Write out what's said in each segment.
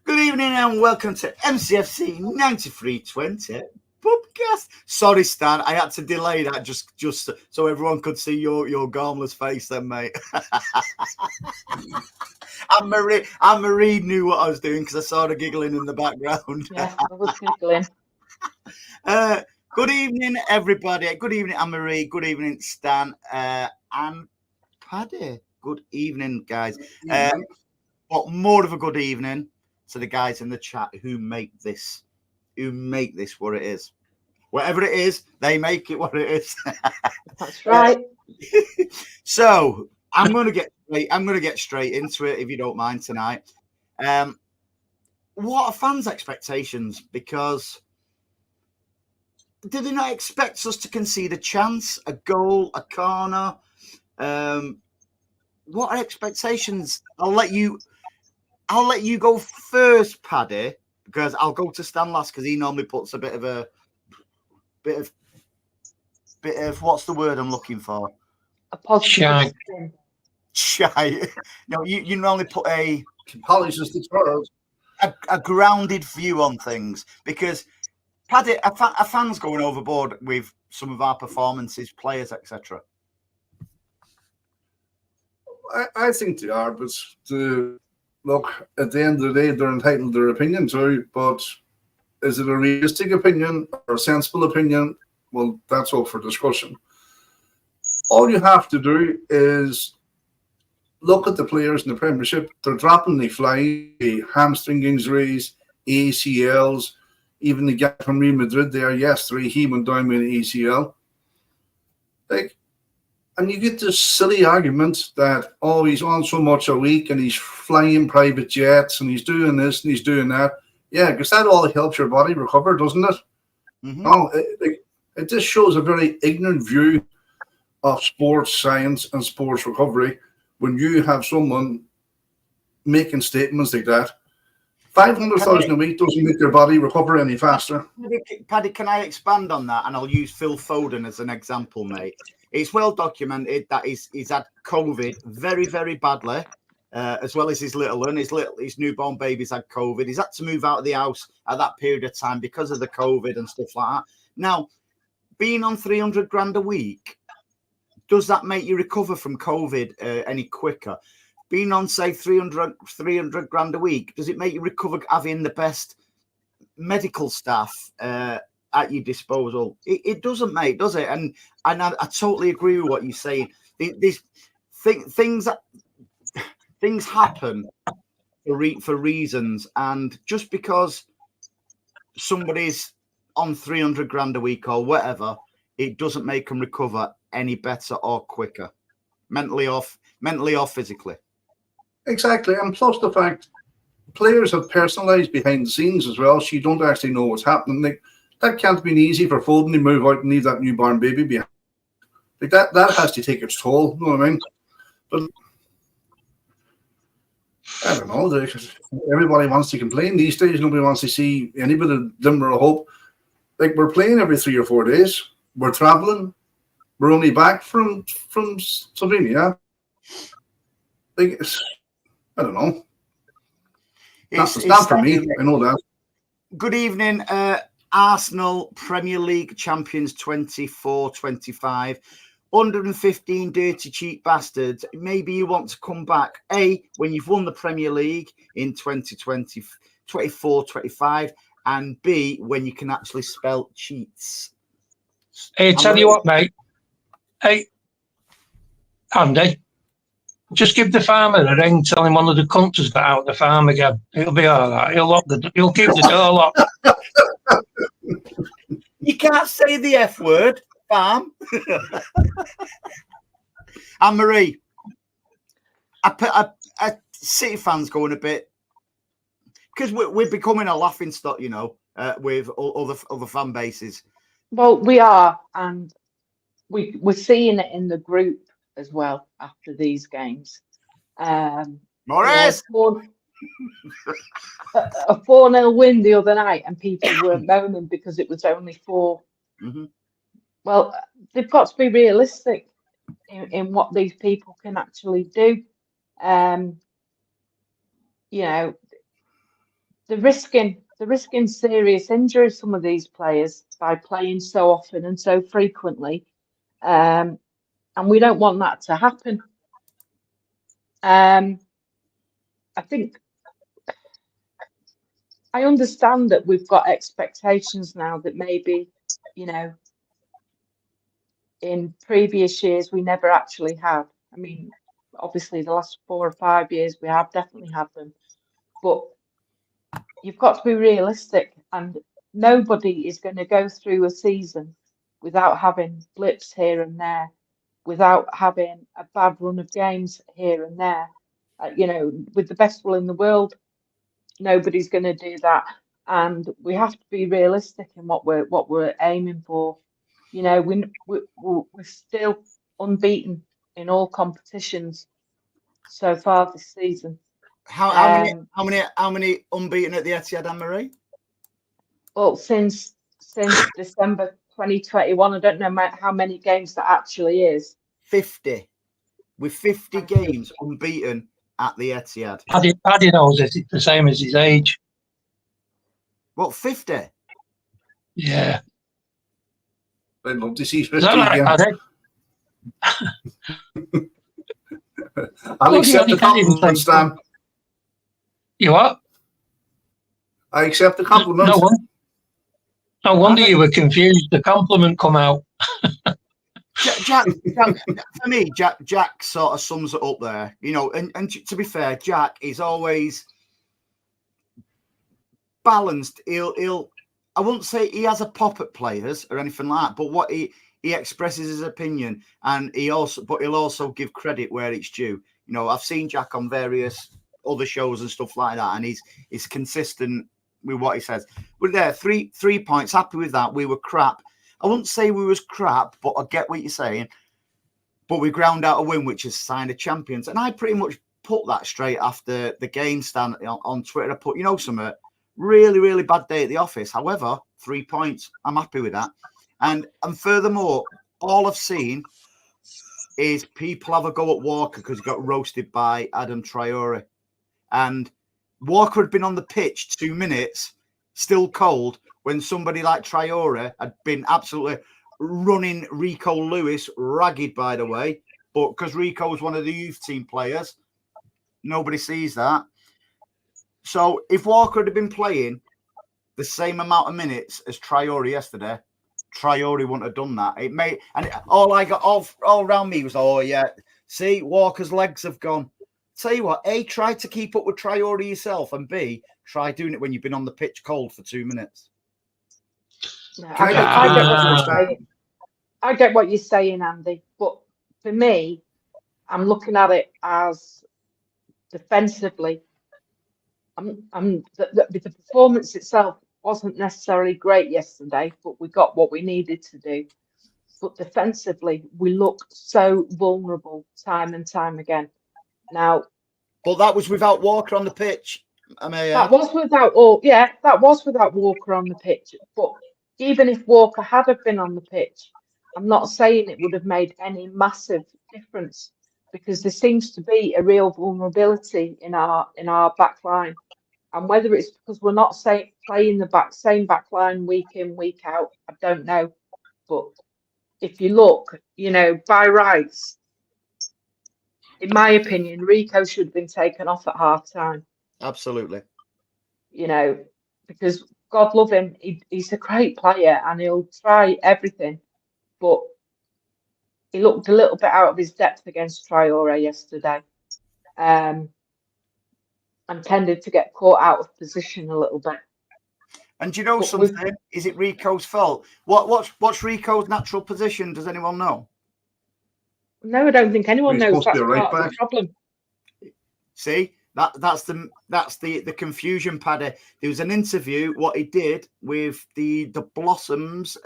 Good evening and welcome to MCFC 9320 PUBcast. Sorry, Stan, I had to delay that just so everyone could see your gormless face then, mate. And Marie knew what I was doing because I saw her giggling in the background. Yeah, I was giggling. Good evening, everybody. Good evening, Anne-Marie. Good evening, Stan and Paddy. Good evening, guys. But more of a good evening to the guys in the chat who make this what it is. Whatever it is, they make it what it is. That's right. So I'm gonna get straight into it if you don't mind tonight. What are fans' expectations? Because did they not expect us to concede a chance, a goal, a corner? What are expectations? I'll let you go first, Paddy, because I'll go to Stan last because he normally puts a bit of what's the word I'm looking for? A positive Shy. No, you normally put a grounded view on things because Paddy, are fans going overboard with some of our performances, players, etc.? I think they are, but look, at the end of the day, they're entitled to their opinion too. But is it a realistic opinion or a sensible opinion? Well, that's all for discussion. All you have to do is look at the players in the Premiership. They're dropping the fly, hamstring injuries, ACLs, even the guy from Real Madrid there yesterday, he went down with an ACL. And you get this silly argument that, oh, he's on so much a week and he's flying private jets and he's doing this and he's doing that. Yeah, because that all helps your body recover, doesn't it? Mm-hmm. No, it just shows a very ignorant view of sports science and sports recovery when you have someone making statements like that. 500,000 a week doesn't make your body recover any faster. Paddy, can I expand on that? And I'll use Phil Foden as an example, mate. It's well documented that he's had COVID very, very badly, as well as his little one. His newborn baby's had COVID. He's had to move out of the house at that period of time because of the COVID and stuff like that. Now, being on 300 grand a week, does that make you recover from COVID any quicker? Being on, say, 300 grand a week, does it make you recover having the best medical staff at your disposal? It doesn't, mate, does it? And I totally agree with what you're saying. Things happen for reasons, and just because somebody's on 300 grand a week or whatever, it doesn't make them recover any better or quicker, mentally or physically. Exactly, and plus the fact players have personal lives behind the scenes as well, so you don't actually know what's happening. That can't have been easy for Foden to move out and leave that newborn baby behind. That has to take its toll, you know what I mean? But I don't know, everybody wants to complain these days. Nobody wants to see any bit of glimmer of hope. We're playing every 3 or 4 days. We're traveling. We're only back from Slovenia. I don't know. It's not for me. I know that. Good evening, Arsenal Premier League champions 24-25. 115 dirty, cheap bastards. Maybe you want to come back, A, when you've won the Premier League in 2020, 24-25, and B, when you can actually spell cheats. Hey, tell you what, mate. Hey, Andy, just give the farmer a ring, tell him one of the cunts has got out the farm again. It'll be all right. He'll keep the door locked. You can't say the F word, farm. Anne-Marie, City fans going a bit, because we're becoming a laughing stock, you know, with other fan bases. Well, we are, and we're seeing it in the group as well after these games. Morris! A 4-0 win the other night, and people weren't moaning because it was only 4. Mm-hmm. Well, they've got to be realistic in what these people can actually do. You know, they're risking serious injury, some of these players, by playing so often and so frequently. And we don't want that to happen. I think I understand that we've got expectations now that maybe, you know, in previous years we never actually had. I mean, obviously the last 4 or 5 years we have definitely had them, but you've got to be realistic, and nobody is going to go through a season without having blips here and there, without having a bad run of games here and there. You know, with the best will in the world, nobody's going to do that, and we have to be realistic in what we're aiming for. You know, we're still unbeaten in all competitions so far this season. How many unbeaten at the Etihad, Anne-Marie? Well, since December 2021, I don't know how many games that actually is. 50. With 50 games unbeaten at the Etihad. Paddy knows it's the same as his age. What, 50? Yeah. I'd love to see 50 Is that right, again. Paddy? I'll accept the compliment, Stan. You what? I accept the compliment. No wonder you were confused. The compliment come out. Jack, for me, Jack sort of sums it up there. You know, and to be fair, Jack is always balanced. He'll I wouldn't say he has a pop at players or anything like that, but what he expresses his opinion, and he'll also give credit where it's due. You know, I've seen Jack on various other shows and stuff like that, and he's consistent with what he says. We're there, three points, happy with that. We were crap. I wouldn't say we was crap, but I get what you're saying. But we ground out a win, which is a sign of champions. And I pretty much put that straight after the game stand on Twitter. I put, you know, something really, really bad day at the office. However, 3 points, I'm happy with that. And furthermore, all I've seen is people have a go at Walker because he got roasted by Adam Traore. And Walker had been on the pitch 2 minutes, still cold, when somebody like Traore had been absolutely running Rico Lewis ragged, by the way. But because Rico was one of the youth team players, nobody sees that. So if Walker had been playing the same amount of minutes as Traore yesterday, Traore wouldn't have done that. All I got all around me was, oh yeah, see, Walker's legs have gone. Tell you what, A, try to keep up with Traore yourself, and B, try doing it when you've been on the pitch cold for 2 minutes. No, I get what you're saying, Andy. But for me, I'm looking at it as defensively. The performance itself wasn't necessarily great yesterday, but we got what we needed to do. But defensively, we looked so vulnerable time and time again. Now, but that was without Walker on the pitch. That was without Walker on the pitch. But even if Walker had have been on the pitch, I'm not saying it would have made any massive difference, because there seems to be a real vulnerability in our back line. And whether it's because we're not playing the same back line week in, week out, I don't know. But if you look, you know, by rights, in my opinion, Rico should have been taken off at half time. Absolutely. You know, because God love him, he's a great player and he'll try everything. But he looked a little bit out of his depth against Traore yesterday. And tended to get caught out of position a little bit. And do you know something? Is it Rico's fault? What's Rico's natural position? Does anyone know? No, I don't think anyone knows. That's part of the problem. See, that's the confusion, Paddy. There was an interview what he did with the Blossoms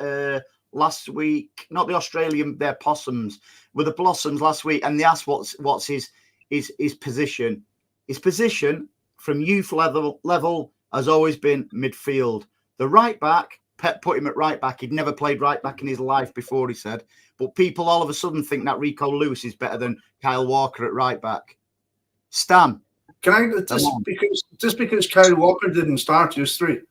last week, not the Australian, they're Possums, with the Blossoms last week, and they asked what's his position. His position from youth level has always been midfield. The right back, Pep put him at right back. He'd never played right back in his life before, he said. But people all of a sudden think that Rico Lewis is better than Kyle Walker at right back. Stan. Can I just, because just because Kyle Walker didn't start history,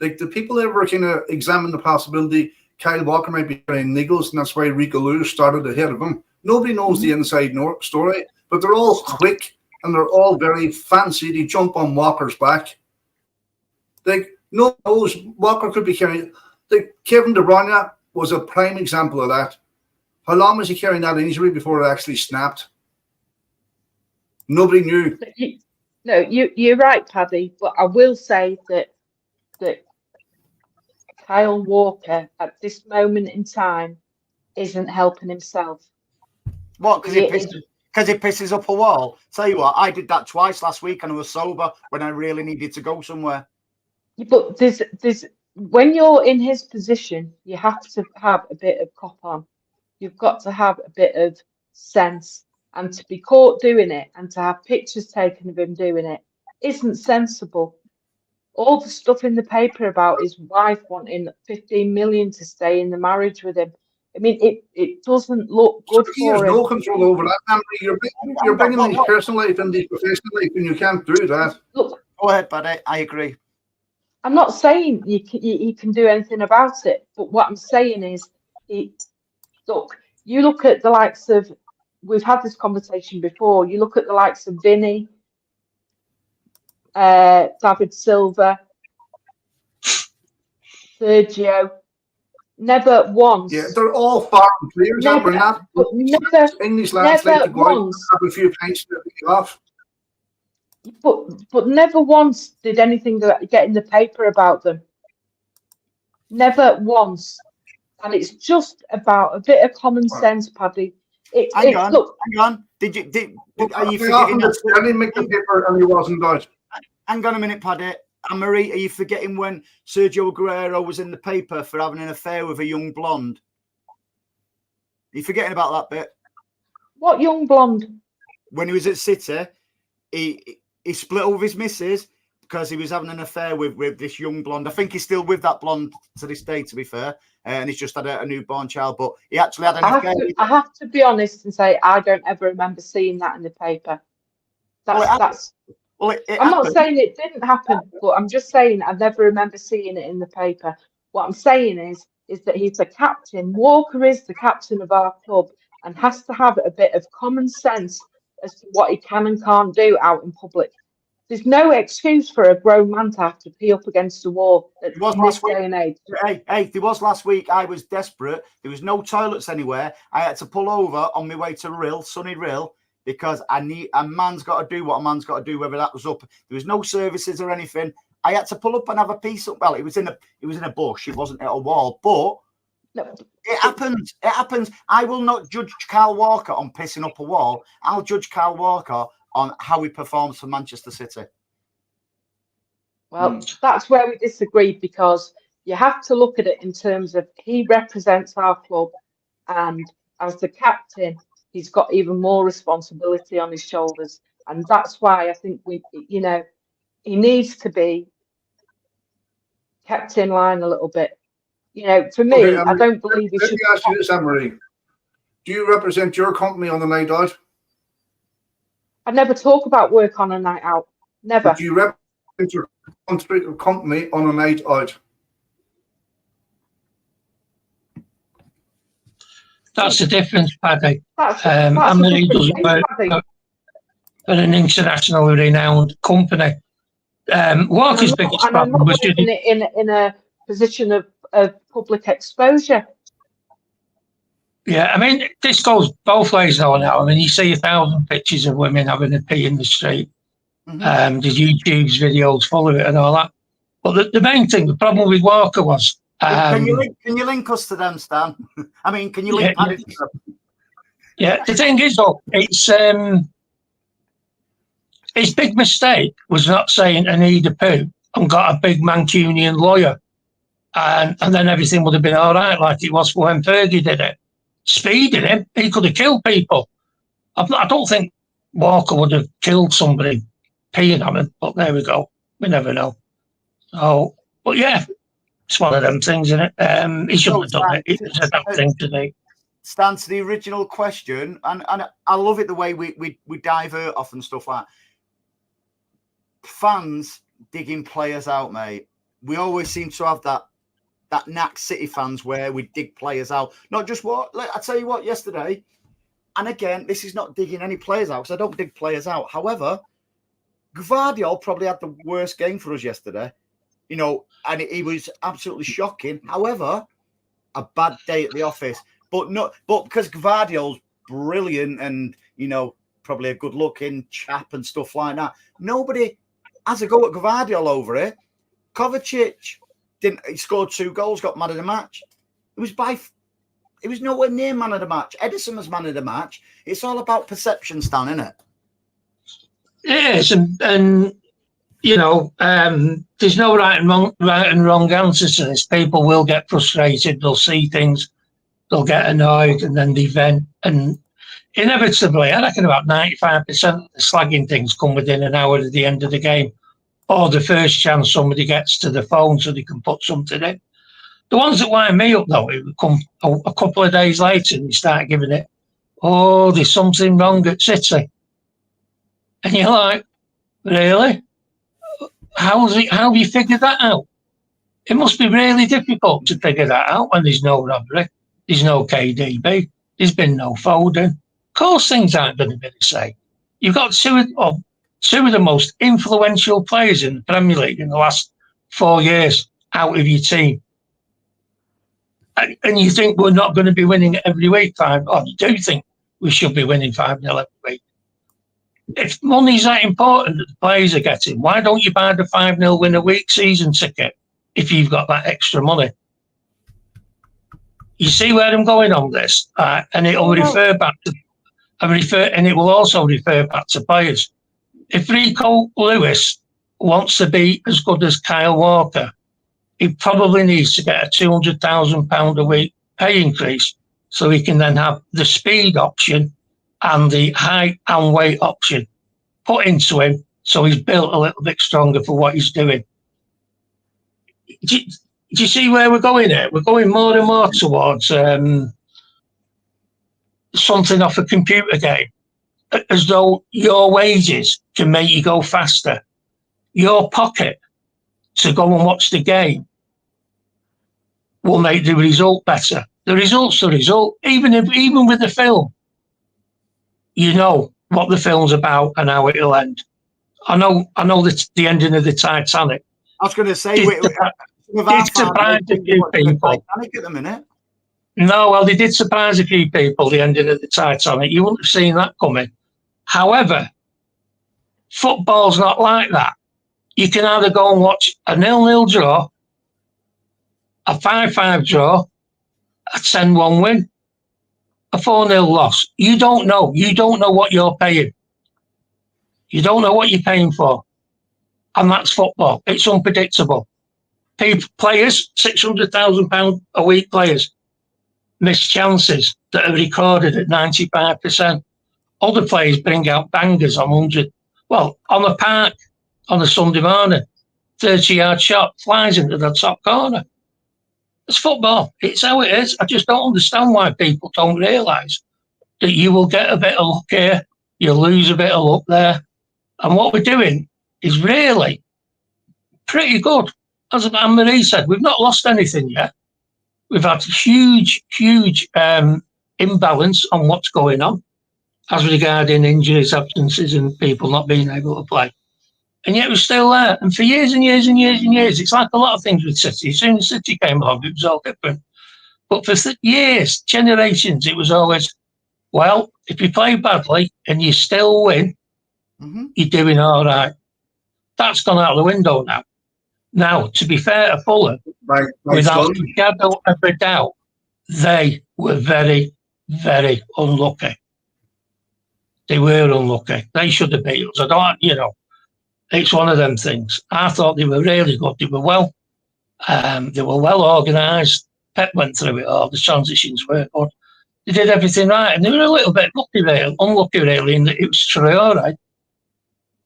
like, the people ever kind of examine the possibility Kyle Walker might be carrying niggles, and that's why Rico Lewis started ahead of him. Nobody knows the inside story, but they're all quick and they're all very fancy. They jump on Walker's back. Like, no one knows Walker could be carrying. Like, Kevin De Bruyne was a prime example of that. How long was he carrying that injury before it actually snapped? Nobody knew. No, you're right, Paddy. But I will say that Kyle Walker at this moment in time isn't helping himself. What? Because he pisses up a wall. Tell you what, I did that twice last week, and I was sober when I really needed to go somewhere. But there's when you're in his position, you have to have a bit of cop on. You've got to have a bit of sense, and to be caught doing it and to have pictures taken of him doing it isn't sensible. All the stuff in the paper about his wife wanting 15 million to stay in the marriage with him. I mean, it doesn't look good He has for him. no control over that. You're bringing his personal life into his professional life, and you can't do that. Look, Go ahead, buddy. I agree. I'm not saying you can do anything about it, but what I'm saying is, look, you look at the likes of, we've had this conversation before, you look at the likes of Vinny, David Silva, Sergio, never once. Yeah, they're all foreign players, and we're not. English lads like to go out and have a few pints to be off. But never once did anything get in the paper about them. Never once. And it's just about a bit of common sense, Paddy. Hang on. Are you forgetting that? I didn't make the paper and he wasn't Dutch. Hang on a minute, Paddy. Anne-Marie, are you forgetting when Sergio Aguero was in the paper for having an affair with a young blonde? Are you forgetting about that bit? What young blonde? When he was at City, he split up with his missus because he was having an affair with this young blonde. I think he's still with that blonde to this day, to be fair. And he's just had a newborn child, but he actually had an affair. I have to be honest and say I don't ever remember seeing that in the paper. I'm not saying it didn't happen, but I'm just saying I never remember seeing it in the paper. What I'm saying is that he's the captain. Walker is the captain of our club and has to have a bit of common sense as to what he can and can't do out in public. There's no excuse for a grown man to have to pee up against the wall at this day and age. Hey, there was last week. I was desperate. There was no toilets anywhere. I had to pull over on my way to Rill, sunny Rill, because a man's got to do what a man's got to do, whether that was up. There was no services or anything. I had to pull up and have a piece up. Well, it was in a bush. It wasn't at a wall, but it happens. It happens. I will not judge Kyle Walker on pissing up a wall. I'll judge Kyle Walker on how he performs for Manchester City. Well, that's where we disagree, because you have to look at it in terms of he represents our club, and as the captain, he's got even more responsibility on his shoulders, and that's why I think he needs to be kept in line a little bit. For me, okay, I don't believe he should. Let me ask you this, Anne-Marie. Do you represent your company on the night out? I never talk about work on a night out. Never. Do you represent your company on a night out? That's the difference, Paddy. Anne-Marie doesn't work for an internationally renowned company. Walker's biggest problem was in a position of public exposure. Yeah, I mean, this goes both ways though now. I mean, you see 1,000 pictures of women having a pee in the street. There's YouTube's videos full of it and all that. But the main thing, the problem with Walker was... can you link us to them, Stan? I mean, can you link Paddy to them? Yeah, the thing is, though, it's... his big mistake was not saying I need a poo and got a big Mancunian lawyer. And then everything would have been all right, like it was when Fergie did it. Speeding him, he could have killed people. I don't think Walker would have killed somebody peeing on him, but there we go. We never know. So, but yeah, it's one of them things, isn't it? He shouldn't have done it. It was a bad thing to do. Stan, to the original question, and I love it the way we divert off and stuff like that. fans digging players out, mate. We always seem to have that knack, City fans, where we dig players out. Not just what, I tell you what, yesterday, and again, this is not digging any players out because I don't dig players out. However, Gvardiol probably had the worst game for us yesterday, you know, and he was absolutely shocking. However, a bad day at the office, but because Gvardiol's brilliant and, you know, probably a good looking chap and stuff like that. Nobody has a go at Gvardiol over it. Kovacic he scored 2 goals, got man of the match. It was nowhere near man of the match. Edison was man of the match. It's all about perception, Stan, isn't it? It is, and you know, there's no right and wrong answers to this. People will get frustrated. They'll see things, they'll get annoyed, and then they vent. And inevitably, I reckon about 95% of the slagging things come within an hour at the end of the game, or the first chance somebody gets to the phone so they can put something in. The ones that wind me up, though, it would come a couple of days later and you start giving it, oh, there's something wrong at City. And you're like, really? How have you figured that out? It must be really difficult to figure that out when there's no robbery, there's no KDB, there's been no Foden. Of course things aren't going to be the same. You've got two of the most influential players in the Premier League in the last 4 years out of your team. And you think we're not going to be winning every week, or you do think we should be winning 5-0 every week. If money's that important that the players are getting, why don't you buy the 5-0 win a week season ticket if you've got that extra money? You see where I'm going on this? And it'll refer back to, and it will also refer back to players. If Rico Lewis wants to be as good as Kyle Walker, he probably needs to get a £200,000 a week pay increase so he can then have the speed option and the height and weight option put into him so he's built a little bit stronger for what he's doing. Do you see where we're going here? We're going more and more towards something off a computer game, as though your wages can make you go faster. Your pocket to go and watch the game will make the result better. The result's the result. Even with the film, you know what the film's about and how it'll end. I know the ending of the Titanic. I was going to say, did surprise a few people. Titanic at the minute. No, well, they did surprise a few people, the ending of the Titanic. You wouldn't have seen that coming. However, football's not like that. You can either go and watch a 0-0 draw, a 5-5 draw, a 10-1 win, a 4-0 loss. You don't know. You don't know what you're paying. You don't know what you're paying for. And that's football. It's unpredictable. Players, £600,000 a week players, miss chances that are recorded at 95%. Other players bring out bangers on 100. Well, on the park, on a Sunday morning, 30-yard shot flies into the top corner. It's football. It's how it is. I just don't understand why people don't realise that you will get a bit of luck here, you'll lose a bit of luck there. And what we're doing is really pretty good. As Anne-Marie said, we've not lost anything yet. We've had huge imbalance on what's going on as regarding injuries, absences and people not being able to play. And yet we're still there. And for years and years and years and years, it's like a lot of things with City. As soon as City came along, it was all different. But for years, generations, it was always, well, if you play badly and you still win, you're doing all right. That's gone out the window now. Now, to be fair to Fulham, without a shadow of a doubt, they were very, very unlucky. They were unlucky. They should have beat us. It's one of them things. I thought they were really good. They were well organised. Pep went through it all. The transitions were good. They did everything right. And they were a little bit unlucky really, in that it was Traore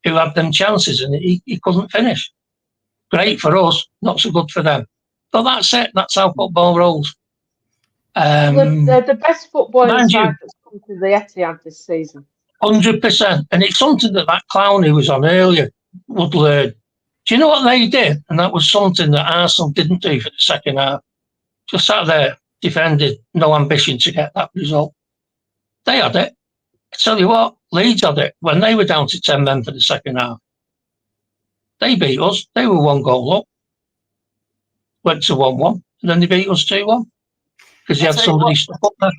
who had them chances and he couldn't finish. Great for us, not so good for them. But that's it. That's how football rolls. They're the best football side that's come to the Etihad this season. 100%. And it's something that clown who was on earlier would learn. Do you know what they did? And that was something that Arsenal didn't do for the second half. Just sat there, defended, no ambition to get that result. They had it. I tell you what, Leeds had it when they were down to 10 men for the second half. They beat us. They were 1 goal up. Went to 1-1, and then they beat us 2-1 because you had somebody stuck up there.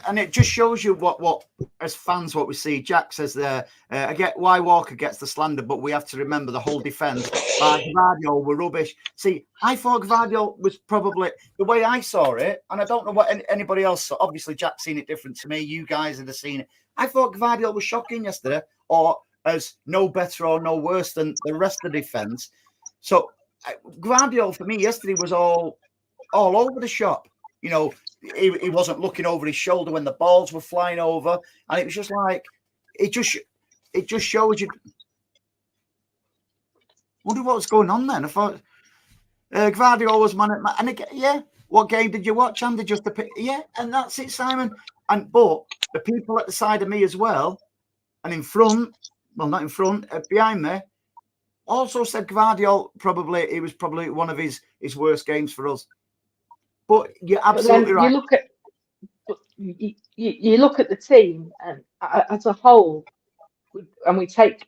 And it just shows you what as fans what we see. Jack says there. I get why Walker gets the slander, but we have to remember the whole defence. Gvardiol were rubbish. See, I thought Gvardiol was probably the way I saw it, and I don't know what anybody else saw. Obviously, Jack's seen it different to me. You guys have seen it. I thought Gvardiol was shocking yesterday, or as no better or no worse than the rest of the defence. So Gvardiol for me yesterday was all over the shop. You know, he wasn't looking over his shoulder when the balls were flying over, and it was just like it just shows you. Wonder what was going on then. I thought Gvardiol was man at man, and again, yeah. What game did you watch, Andy? Just the yeah, and that's it, Simon. But the people at the side of me as well, and in front, well, not in front, behind me, also said Gvardiol it was probably one of his worst games for us. But you're absolutely right. You look at the team and as a whole, and we'll take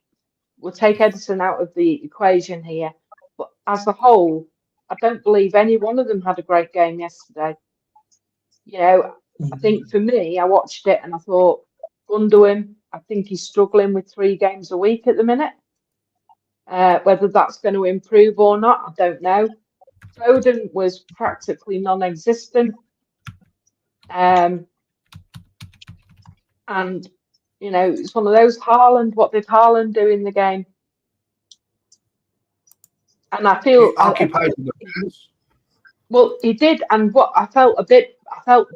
Edison out of the equation here. But as a whole, I don't believe any one of them had a great game yesterday. You know, I think for me, I watched it and I thought, Gundogan, I think he's struggling with 3 games a week at the minute. Whether that's going to improve or not, I don't know. Foden was practically non-existent. And, you know, it's one of those Haaland, what did Haaland do in the game? And I feel... Well, he did, and what I felt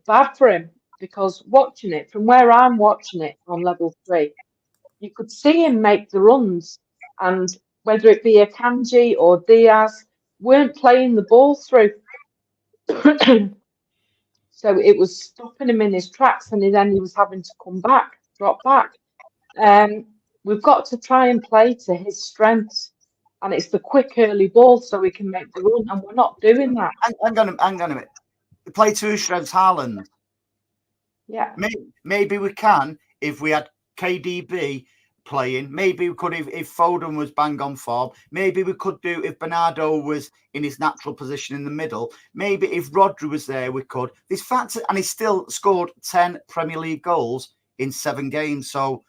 bad for him, because watching it, from where I'm watching it on level 3, you could see him make the runs, and whether it be Akanji or Diaz, weren't playing the ball through. So it was stopping him in his tracks, and then he was having to drop back. We've got to try and play to his strengths, and it's the quick early ball so we can make the run, and we're not doing that. Hang on a minute. Play to his strengths, Haaland. Yeah. Maybe we can if we had KDB playing. Maybe we could if Foden was bang on form. Maybe we could do if Bernardo was in his natural position in the middle. Maybe if Rodri was there, we could. This fact, and he still scored 10 Premier League goals in 7 games. So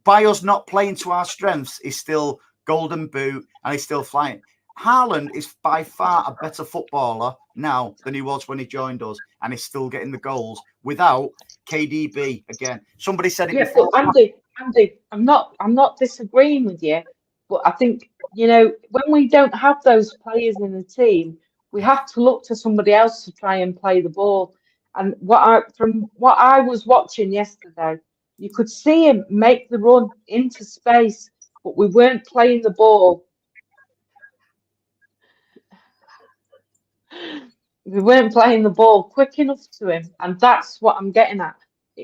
by us not playing to our strengths, he's still golden boot and he's still flying. Haaland is by far a better footballer now than he was when he joined us, and he's still getting the goals without KDB. Again, somebody said it before. But Andy, I'm not disagreeing with you, but I think, you know, when we don't have those players in the team, we have to look to somebody else to try and play the ball. And from what I was watching yesterday, you could see him make the run into space, but we weren't playing the ball. We weren't playing the ball quick enough to him, and that's what I'm getting at.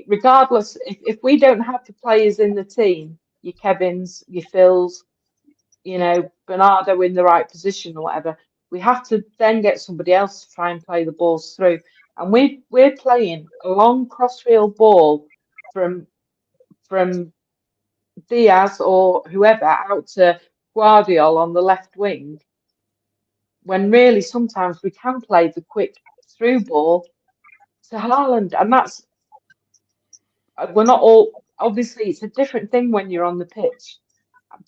Regardless, if we don't have the players in the team, your Kevins, your Phils, you know, Bernardo in the right position or whatever, we have to then get somebody else to try and play the balls through. And we're playing a long crossfield ball from Diaz or whoever out to Gvardiol on the left wing, when really sometimes we can play the quick through ball to Haaland. And that's, we're not all, obviously it's a different thing when you're on the pitch,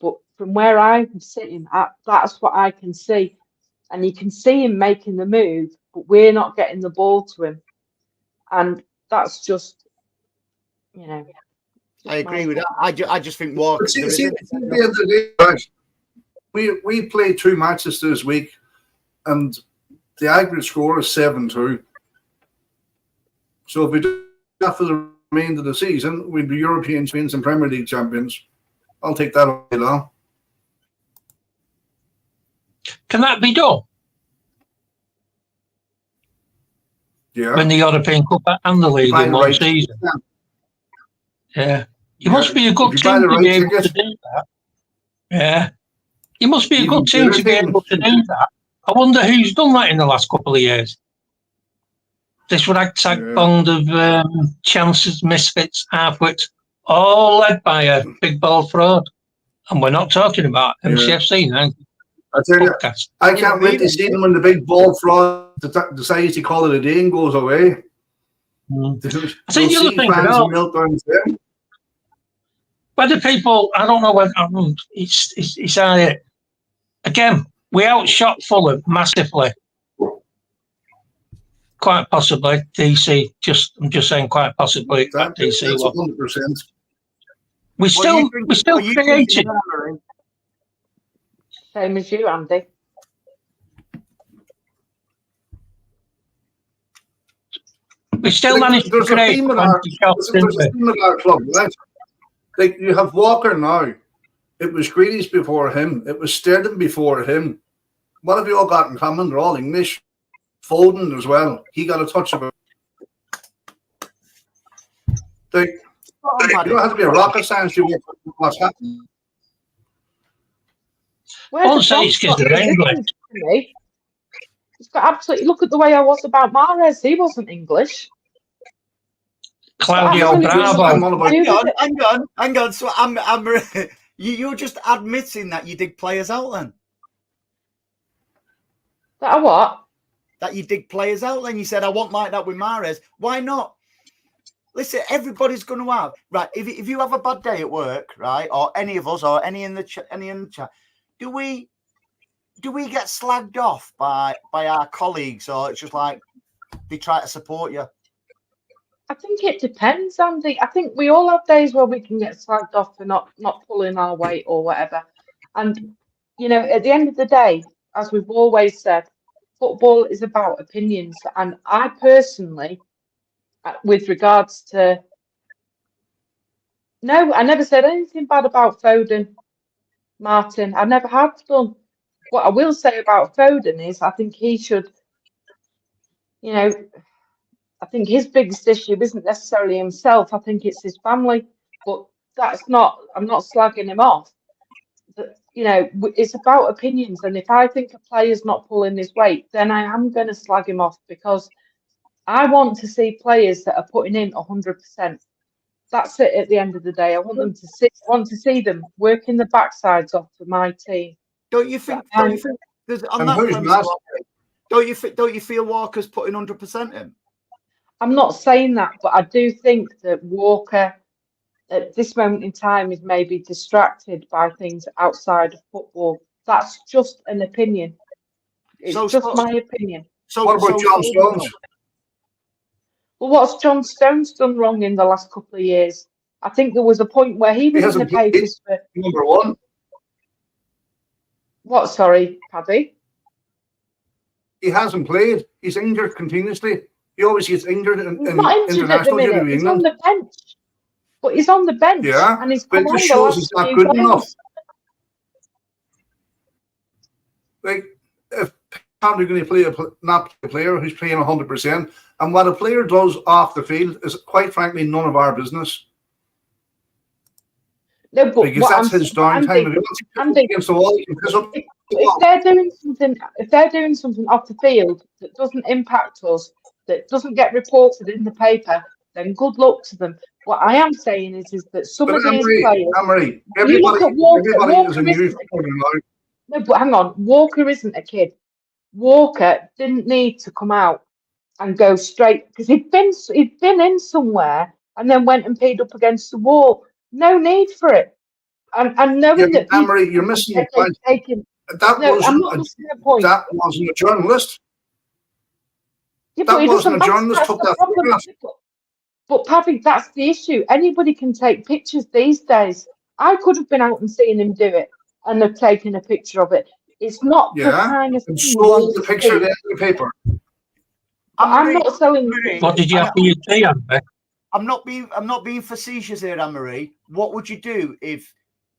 but from where I'm sitting, that's what I can see. And you can see him making the move, but we're not getting the ball to him. And that's just, you know. I agree with that. I just think Walker. See, at the end of the day, guys, we played 2 matches this week, and the aggregate score is 7-2. So if we do that for the remainder of the season, we'd be European champions and Premier League champions. I'll take that all day long. Can that be done? Yeah. Win the European Cup and the league in one season. Yeah. You must be a good team to be able to do that. Yeah. You must be a Even good team to be better able to do that. I wonder who's done that in the last couple of years. This ragtag band of chances, misfits, halfwits, all led by a big bald fraud. And we're not talking about MCFC now. I tell you, PUBcast. I can't wait to see them when the big ball fraud decides to call it a day and goes away. I think the other thing about whether people, I don't know whether it's again, we outshot Fulham massively. Quite possibly DC. I'm just saying, quite possibly that DC. That's 100%. We still created. Same as you, Andy. We still managed to create 20 shots, didn't we? There's a theme in our club, right? Like you have Walker now. It was Grealish before him. It was Sterling before him. What have you all got in common? They're all English. Foden as well. He got a touch of it. Like, you don't have to be a rocket science to work what's happening. Where's the It's got absolutely. Look at the way I was about Mahrez. He wasn't English. Claudio Bravo. Hang on. So you're just admitting that you dig players out then? That a what? That you dig players out then? You said, I want like that with Mahrez. Why not? Listen, everybody's going to have, right, if you have a bad day at work, right, or any of us, or any in the chat, do we get slagged off by our colleagues, or it's just like they try to support you? I think it depends, Andy. I think we all have days where we can get slagged off for not pulling our weight or whatever. And, you know, at the end of the day, as we've always said, football is about opinions. And I personally, with regards to... No, I never said anything bad about Foden, Martin. I never have done. What I will say about Foden is I think he should, you know, I think his biggest issue isn't necessarily himself. I think it's his family. But that's not, I'm not slagging him off. But, you know, it's about opinions. And if I think a player's not pulling his weight, then I am going to slag him off, because I want to see players that are putting in 100%. That's it at the end of the day. I want them to see them working the backsides off for my team. Don't you think there's on that premise, don't you feel Walker's putting 100% in? I'm not saying that, but I do think that Walker at this moment in time is maybe distracted by things outside of football. That's just an opinion. It's just my opinion. So what about John Stones? Well, what's John Stones done wrong in the last couple of years? I think there was a point where he was in the papers for number one. What? Sorry, Paddy? He hasn't played. He's injured continuously. He always gets injured in international at the minute. He's on the bench. But he's on the bench. Yeah, and he's but it just shows he's not good enough. Like, if you're going to play not a player who's playing 100%, and what a player does off the field is, quite frankly, none of our business. No, but because that's his downtime. If he wants to piss against the wall, he can piss up. If they're doing something off the field that doesn't impact us, that doesn't get reported in the paper, then good luck to them. What I am saying is that some of these players. Anne-Marie, you look at Walker. Everybody is a new footballer now. No, but hang on. Walker isn't a kid. Walker didn't need to come out and go straight, because he'd been in somewhere and then went and paid up against the wall. No need for it. And knowing that Anne-Marie, you're missing the point. That wasn't a journalist. Yeah, that wasn't a journalist took that photograph. But Paddy, that's the issue. Anybody can take pictures these days. I could have been out and seen him do it and have taken a picture of it. It's not the kind of thing. Sold the picture in the paper. I'm not selling. What did you have for your tea, Anne-Marie? I'm not being facetious here, Anne-Marie. What would you do if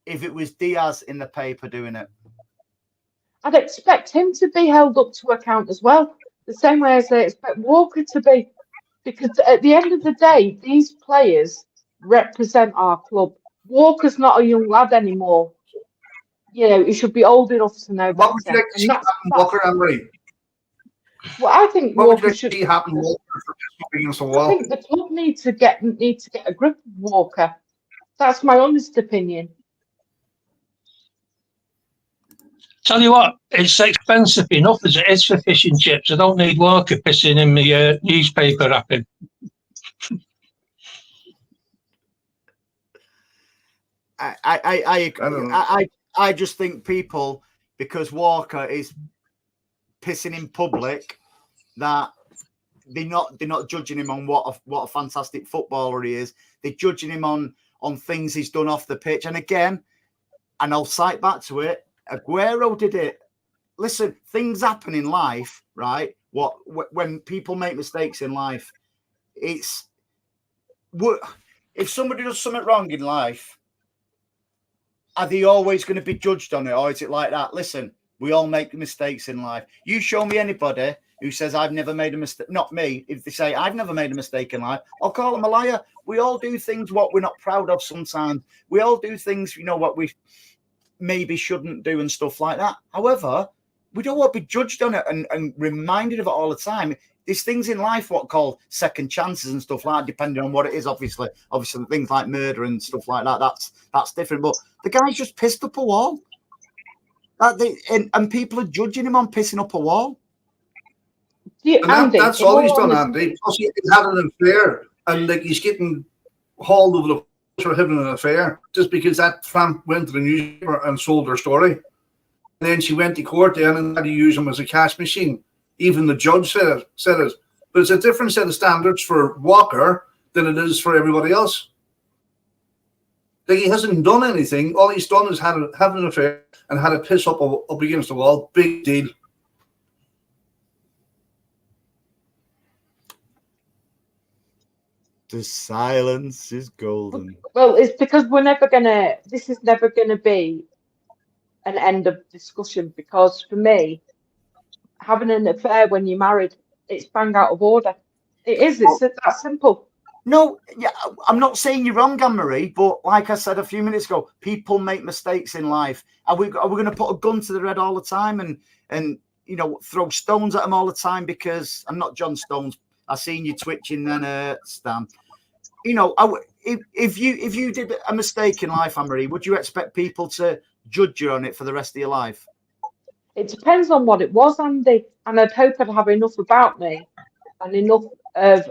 it was Diaz in the paper doing it? I'd expect him to be held up to account as well, the same way as I expect Walker to be, because at the end of the day, these players represent our club. Walker's not a young lad anymore. he should be old enough to know better. What would you like to see happen, Walker, Anne-Marie? Well, I think What would you Walker like should. to see happen, Walker, for pissing against the I wall? think the club need to get a grip of Walker. That's my honest opinion. Tell you what, it's expensive enough as it is for fish and chips. I don't need Walker pissing in my newspaper wrapping. I just think people, because Walker is pissing in public, that they're not judging him on what a fantastic footballer he is. They're judging him on things he's done off the pitch. And again, and I'll cite back to it, Aguero did it. Listen, things happen in life, right? When people make mistakes in life, if somebody does something wrong in life, are they always going to be judged on it, or is it like that? Listen, we all make mistakes in life. You show me anybody who says I've never made a mistake, not me. If they say I've never made a mistake in life, I'll call them a liar. We all do things what we're not proud of sometimes. We all do things, what we maybe shouldn't do and stuff like that. However, we don't want to be judged on it and reminded of it all the time. There's things in life what called second chances and stuff like that, depending on what it is, obviously things like murder and stuff like that, that's different. But the guy's just pissed up a wall. And people are judging him on pissing up a wall. That's all he's done, Andy. Plus he's had an affair, and he's getting hauled over the place for having an affair just because that tramp went to the newspaper and sold her story. And then she went to court then and had to use him as a cash machine. Even the judge said it. But it's a different set of standards for Walker than it is for everybody else. He hasn't done anything. All he's done is have an affair and had a piss up against the wall. Big deal. The silence is golden. Well, it's because this is never gonna be an end of discussion, because for me, having an affair when you're married, it's bang out of order. It is. It's that simple. No, yeah, I'm not saying you're wrong, Anne-Marie, but like I said a few minutes ago, people make mistakes in life. Are we going to put a gun to their head all the time and throw stones at them all the time? Because I'm not John Stones. I seen you twitching then, Stan. If you did a mistake in life, Anne-Marie, would you expect people to judge you on it for the rest of your life? It depends on what it was, Andy. And I'd hope I'd have enough about me and enough of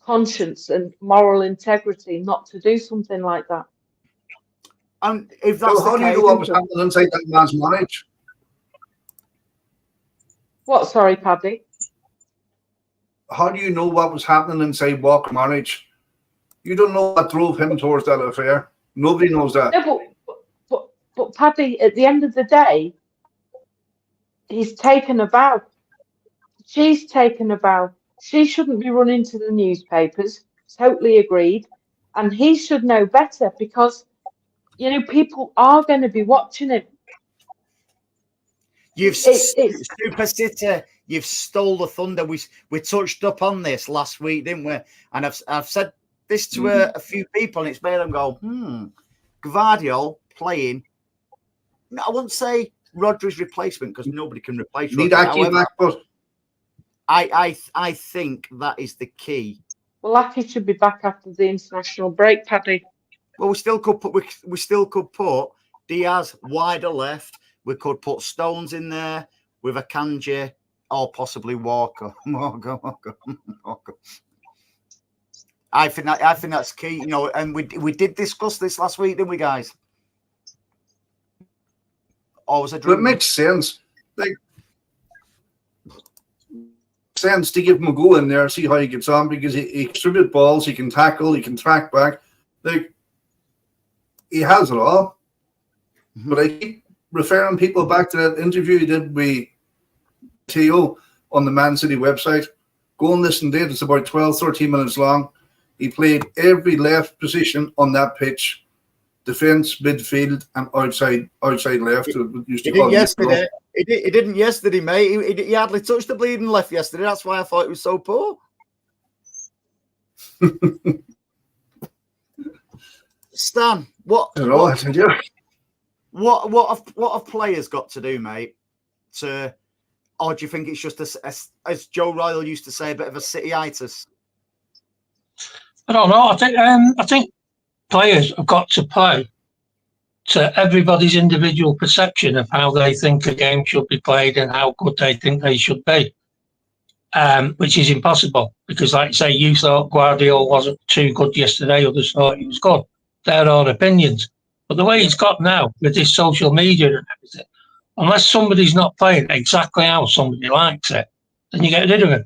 conscience and moral integrity not to do something like that. And if that's how do you know what was happening inside that man's marriage? What? Sorry, Paddy. How do you know what was happening inside Walker's marriage? You don't know what drove him towards that affair. Nobody knows that. No, but Paddy, at the end of the day, he's taken a vow. She's taken a vow. She shouldn't be running to the newspapers. Totally agreed. And he should know better, because, people are going to be watching him. Super City, you've stole the thunder. We touched up on this last week, didn't we? And I've said this to a few people, and it's made them go, Gvardiol playing. I wouldn't say Rodri's replacement, because nobody can replace Rodri. I think that is the key. Well, Aki should be back after the international break, Paddy. Well, we still could put Diaz wider left. We could put Stones in there with a Akanji or possibly Walker. Walker. I think that's key, and we did discuss this last week, didn't we, guys? Always a dream. But it makes sense. Sense to give him a go in there, see how he gets on, because he distributes balls, he can tackle, he can track back. He has it all. Mm-hmm. But I keep referring people back to that interview he did with Theo on the Man City website. Go and listen to it. It's about 12, 13 minutes long. He played every left position on that pitch. Defence, midfield, and outside left. He did yesterday. He didn't yesterday, mate. He hardly touched the bleeding left yesterday. That's why I thought it was so poor. Stan, what? I don't know, I tell you. What have players got to do, mate? Or do you think it's just as Joe Royal used to say, a bit of a city-itis? I don't know. I think players have got to play to everybody's individual perception of how they think a game should be played and how good they think they should be, which is impossible because, like you say, you thought Guardiola wasn't too good yesterday, others thought he was good. They're our opinions. But the way it's got now with this social media and everything, unless somebody's not playing exactly how somebody likes it, then you get rid of him,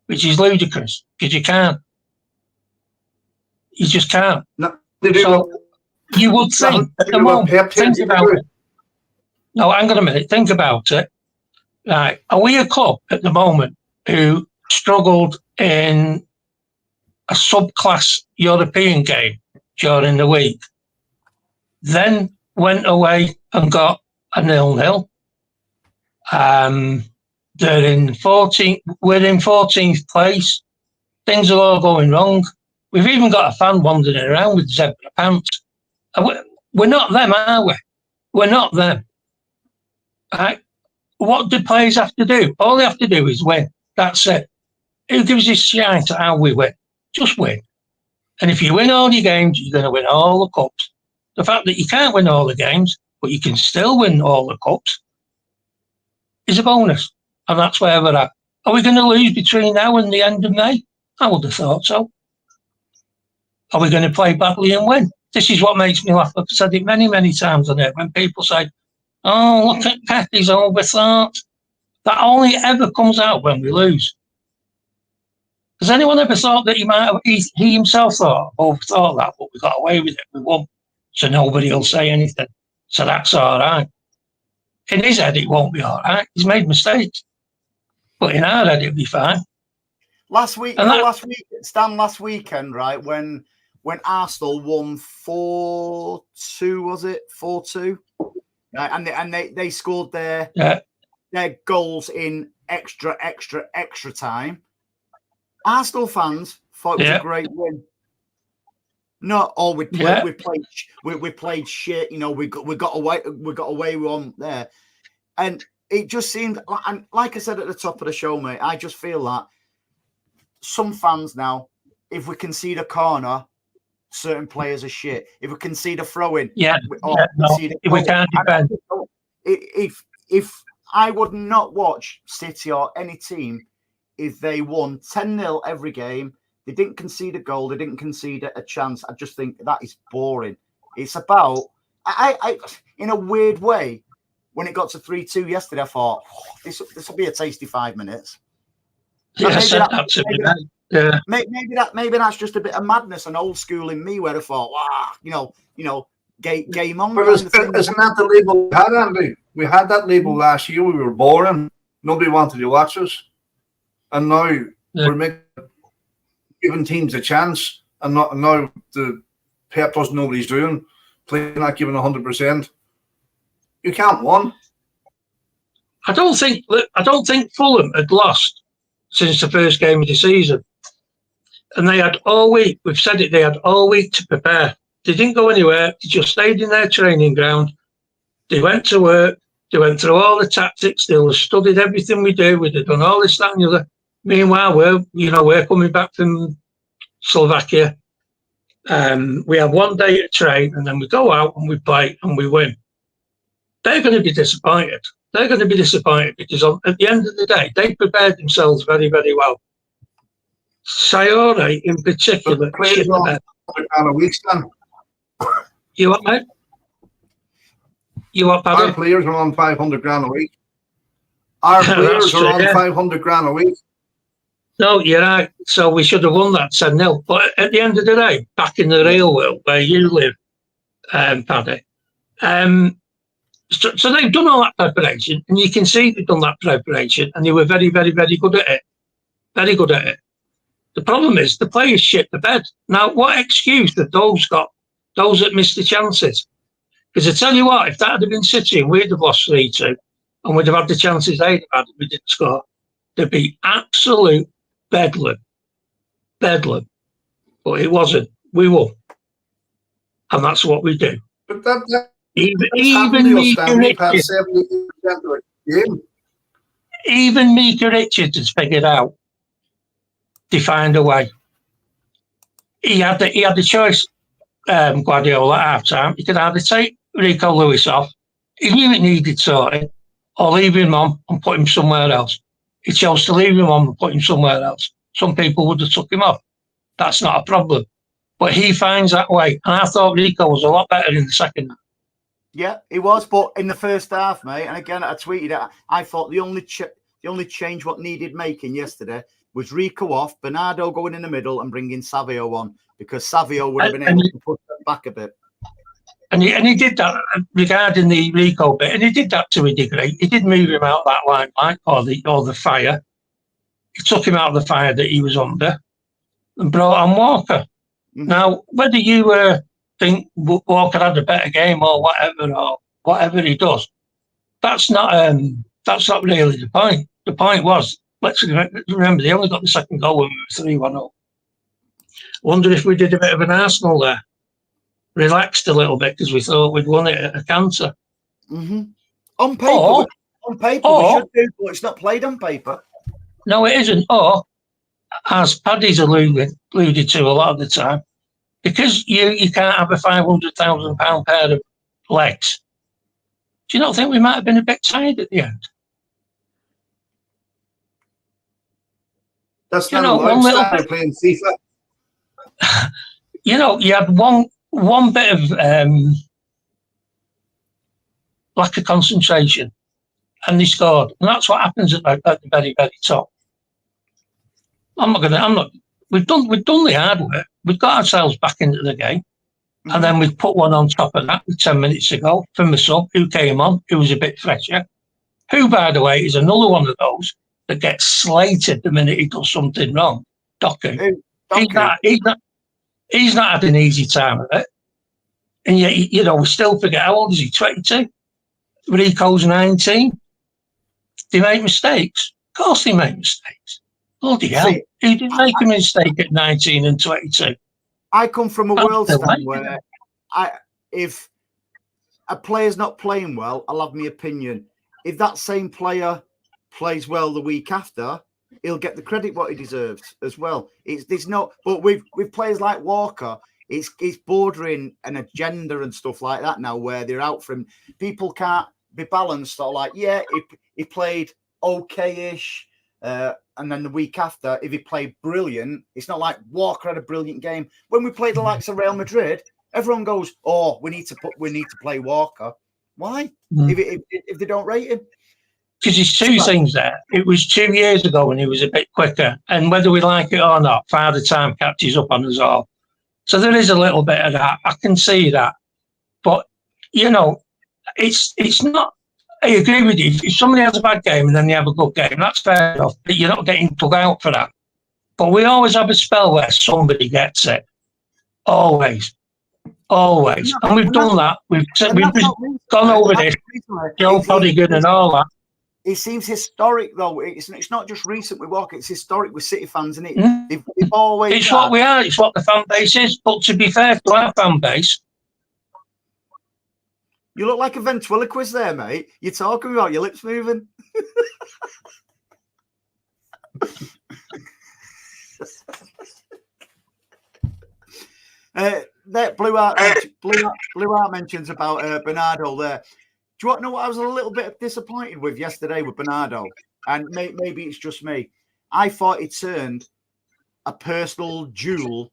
which is ludicrous because you can't. You just can't. No, so you would think at the moment, think about it. No, hang on a minute. Think about it. Right. Are we a club at the moment who struggled in a subclass European game during the week, then went away and got a 0-0? They're in 14th. We're in 14th place. Things are all going wrong. We've even got a fan wandering around with zebra pants. We're not them, are we? We're not them. Right? What do players have to do? All they have to do is win. That's it. Who gives a shit at how we win? Just win. And if you win all your games, you're going to win all the cups. The fact that you can't win all the games, but you can still win all the cups, is a bonus. And that's where we're at. Are we going to lose between now and the end of May? I would have thought so. Are we going to play badly and win? This is what makes me laugh. I've said it many, many times on it. When people say, oh, look at Pep, he's overthought. That only ever comes out when we lose. Has anyone ever thought that he himself overthought that, but we got away with it, we won, so nobody will say anything. So that's all right. In his head, it won't be all right. He's made mistakes. But in our head, it'll be fine. Last weekend, right, when Arsenal won 4-2, was it? 4-2? Right, and they scored their goals in extra time. Arsenal fans thought it was a great win. Not all we played shit. You know, we got away with one there, and it just seemed. And like I said at the top of the show, mate, I just feel that some fans now, if we concede a corner, certain players are shit. If we concede a throw-in, we can't defend. If I would not watch City or any team if they won 10-0 every game, they didn't concede a goal, they didn't concede a chance. I just think that is boring. It's about, I in a weird way, when it got to 3-2 yesterday, I thought, this will be a tasty 5 minutes. Yes, maybe that's just a bit of madness and old school in me, where I thought, game on. But isn't that the label we had, Andy? We had that label last year. We were boring. Nobody wanted to watch us. And now we're giving teams a chance. And now the Pep doesn't know what he's doing. Playing not giving 100%. You can't win. I don't think Fulham had lost since the first game of the season. And they had all week, we've said it, they had all week to prepare. They didn't go anywhere. They just stayed in their training ground. They went to work. They went through all the tactics. They studied everything we do. We'd have done all this, that, and the other. Meanwhile, we're coming back from Slovakia. We have 1 day to train, and then we go out and we play and we win. They're going to be disappointed. They're going to be disappointed because at the end of the day, they prepared themselves very, very well. Sayore, in particular, a week, Stan. You what, mate? You what, Paddy? Our players are on 500 grand a week. Our players are on 500 grand a week. No, you're right. So we should have won that 10-0. But at the end of the day, back in the real world where you live, Paddy, so they've done all that preparation, and you can see they've done that preparation, and they were very, very, very good at it. Very good at it. The problem is the players shit the bed. Now, what excuse have those got? Those that missed the chances? Because I tell you what, if that had been City and we'd have lost 3-2 and we'd have had the chances they'd have had if we didn't score, there'd be absolute bedlam. Bedlam. But it wasn't. We won. And that's what we do. But Even Mika Richards, even Mika Richards has figured out to find a way. He had the choice, Guardiola at half time. He could either take Rico Lewis off, he knew it needed sorting, or leave him on and put him somewhere else. He chose to leave him on and put him somewhere else. Some people would have took him off. That's not a problem. But he finds that way. And I thought Rico was a lot better in the second half. Yeah, he was. But in the first half, mate, and again, I tweeted it, I thought the only change what needed making yesterday was Rico off, Bernardo going in the middle and bringing Savio on, because Savio would have been able to push them back a bit. And he did that regarding the Rico bit, and he did that to a degree. He did move him out that limelight or the fire. He took him out of the fire that he was under and brought on Walker. Mm-hmm. Now, whether you think Walker had a better game or whatever he does, that's not really the point. The point was, let's remember, they only got the second goal when we were 3-1 up. Wonder if we did a bit of an Arsenal there. Relaxed a little bit because we thought we'd won it at a canter. Mm-hmm. On paper, we should do, but it's not played on paper. No, it isn't. Or, as Paddy's alluded to a lot of the time, because you can't have a £500,000 pair of legs, do you not think we might have been a bit tired at the end? That's not one little bit playing FIFA. You had one bit of lack of concentration, and they scored. And that's what happens at the very, very top. We've done the hard work. We've got ourselves back into the game. Mm-hmm. And then we've put one on top of that with 10 minutes ago from the sub who came on, who was a bit fresher. Who, by the way, is another one of those that gets slated the minute he does something wrong. Doku. He's not had an easy time of it. And yet, we still forget, how old is he? 22? Rico's 19. They make mistakes. Of course they make mistakes. Bloody hell. He didn't make a mistake at 19 and 22. I come from a world stand where if a player's not playing well, I'll have my opinion. If that same player plays well the week after, he'll get the credit what he deserves as well. But with players like Walker, it's bordering an agenda and stuff like that now, where they're out from people can't be balanced. Or like, he played okay-ish, and then the week after, if he played brilliant, it's not like Walker had a brilliant game. When we played the likes of Real Madrid, everyone goes, "Oh, we need to play Walker." Why? If they don't rate him. Because there's two things there. It was 2 years ago when he was a bit quicker. And whether we like it or not, Father Time catches up on us all. So there is a little bit of that. I can see that. But, it's not... I agree with you. If somebody has a bad game and then they have a good game, that's fair enough. But you're not getting dug out for that. But we always have a spell where somebody gets it. Always. And we've done that. We've gone over this. Joe Podigan and all that. It seems historic, though. It's not just recent with Walker. It's historic with City fans, isn't it? They've always. It's what we are. It's what the fan base is. But to be fair to our fan base, you look like a ventriloquist there, mate. You're talking about your lips moving. That Blue Art mentions about Bernardo there. Do you want to know what I was a little bit disappointed with yesterday with Bernardo? And maybe it's just me. I thought he turned a personal duel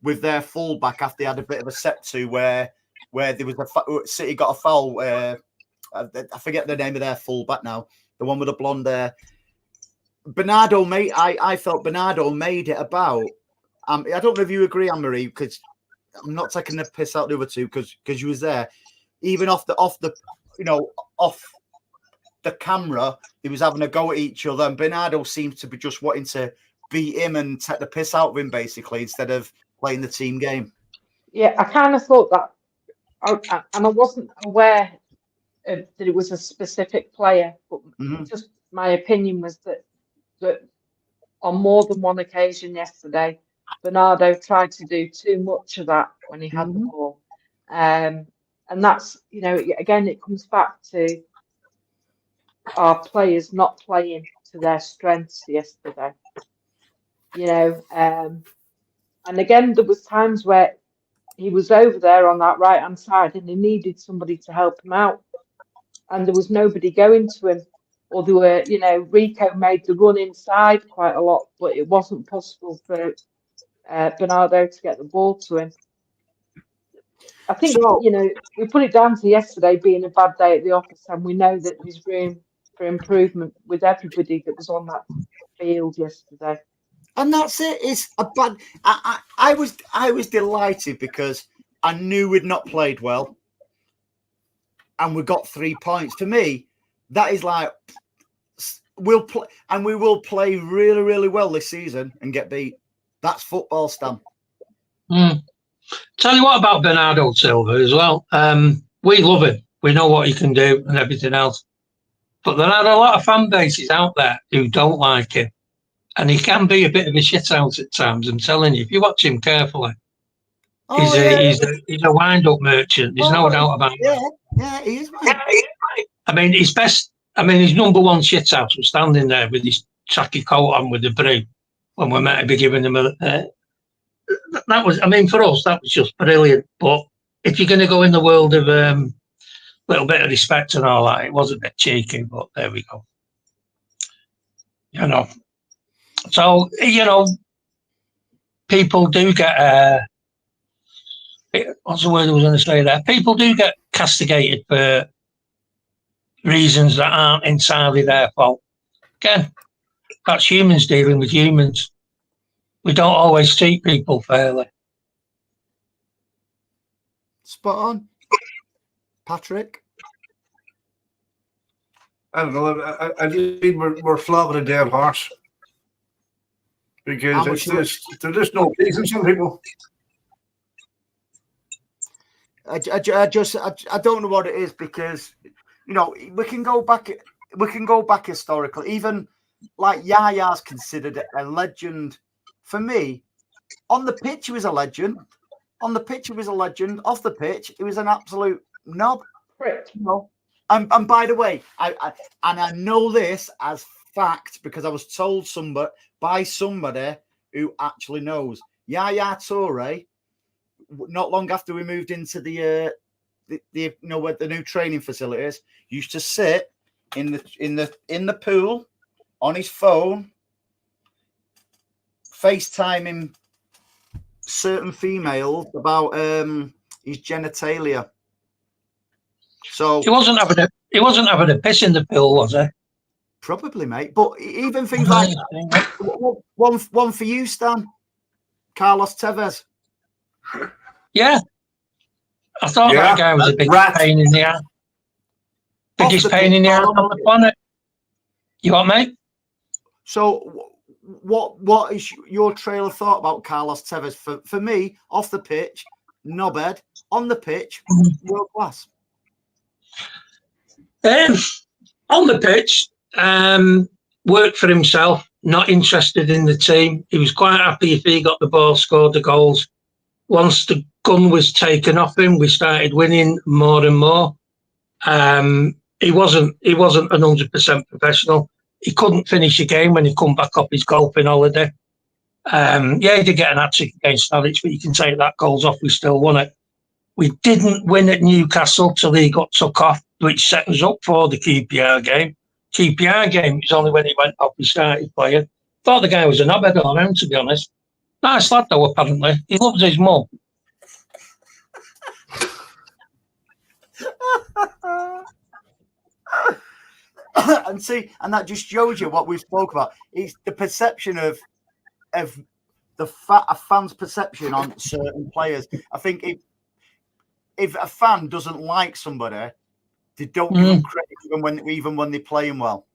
with their fullback after they had a bit of a set to where there was City got a foul. I forget the name of their fullback now. The one with the blonde hair. Bernardo made. I felt Bernardo made it about. I don't know if you agree, Anne-Marie, because I'm not taking the piss out the other two because you was there. Even off the camera, he was having a go at each other, and Bernardo seems to be just wanting to beat him and take the piss out of him, basically, instead of playing the team game. Yeah, I kind of thought that, and I wasn't aware that it was a specific player, but just my opinion was that on more than one occasion yesterday, Bernardo tried to do too much of that when he had the ball. And that's, again, it comes back to our players not playing to their strengths yesterday. And again, there was times where he was over there on that right-hand side and he needed somebody to help him out. And there was nobody going to him. Or there were, Rico made the run inside quite a lot, but it wasn't possible for Bernardo to get the ball to him. I think, we put it down to yesterday being a bad day at the office, and we know that there's room for improvement with everybody that was on that field yesterday. And that's it. It's a bad. I was delighted because I knew we'd not played well, and we got 3 points. For me, that is like we'll play, and we will play really, really well this season and get beat. That's football, Stan. Tell you what about Bernardo Silva as well. We love him. We know what he can do and everything else. But there are a lot of fan bases out there who don't like him. And he can be a bit of a shithouse at times, I'm telling you. If you watch him carefully, he's a wind-up merchant. There's no doubt about it. Yeah, he is. I mean, his number one shithouse was standing there with his tracky coat on with the broom when we meant to be giving him that was, for us, that was just brilliant. But if you're going to go in the world of little bit of respect and all that, it was a bit cheeky, but there we go. So, people do get, what's the word I was going to say there? People do get castigated for reasons that aren't entirely their fault. Again, that's humans dealing with humans. We don't always treat people fairly. Spot on. Patrick? I don't know. I think we're flogging a dead horse. Because there's just no pleasing some people. I don't know what it is because we can go back historically. Even like Yaya's considered a legend. For me, on the pitch he was a legend. Off the pitch, he was an absolute knob. And by the way, I know this as fact because I was told by somebody who actually knows. Yaya Toure, not long after we moved into the where the new training facilities, used to sit in the pool on his phone, FaceTiming certain females about his genitalia. So he wasn't having a piss in the pool, was he? Probably, mate. But even things like one for you, Stan, Carlos Tevez. Yeah, I thought that guy was a big pain in the ass. Biggest pain in the ass on the planet. You what, mate? So, what is your trail of thought about Carlos Tevez? For me, off the pitch, knobhead. On the pitch, world class. On the pitch, worked for himself, not interested in the team. He was quite happy if he got the ball, scored the goals. Once the gun was taken off him, we started winning more and more. He wasn't an 100% professional. He couldn't finish a game when he come back off his golfing holiday. He did get an hat-trick against Norwich, but you can take that goals off, we still won it. We didn't win at Newcastle till he got took off, which set us up for the QPR game. QPR game was only when he went off and started playing. Thought the guy was a knobhead all around, to be honest. Nice lad, though, apparently. He loves his mum. And that just shows you what we spoke about. It's the perception of a fan's perception on certain players. I think if a fan doesn't like somebody, they don't give them credit even when they're playing well.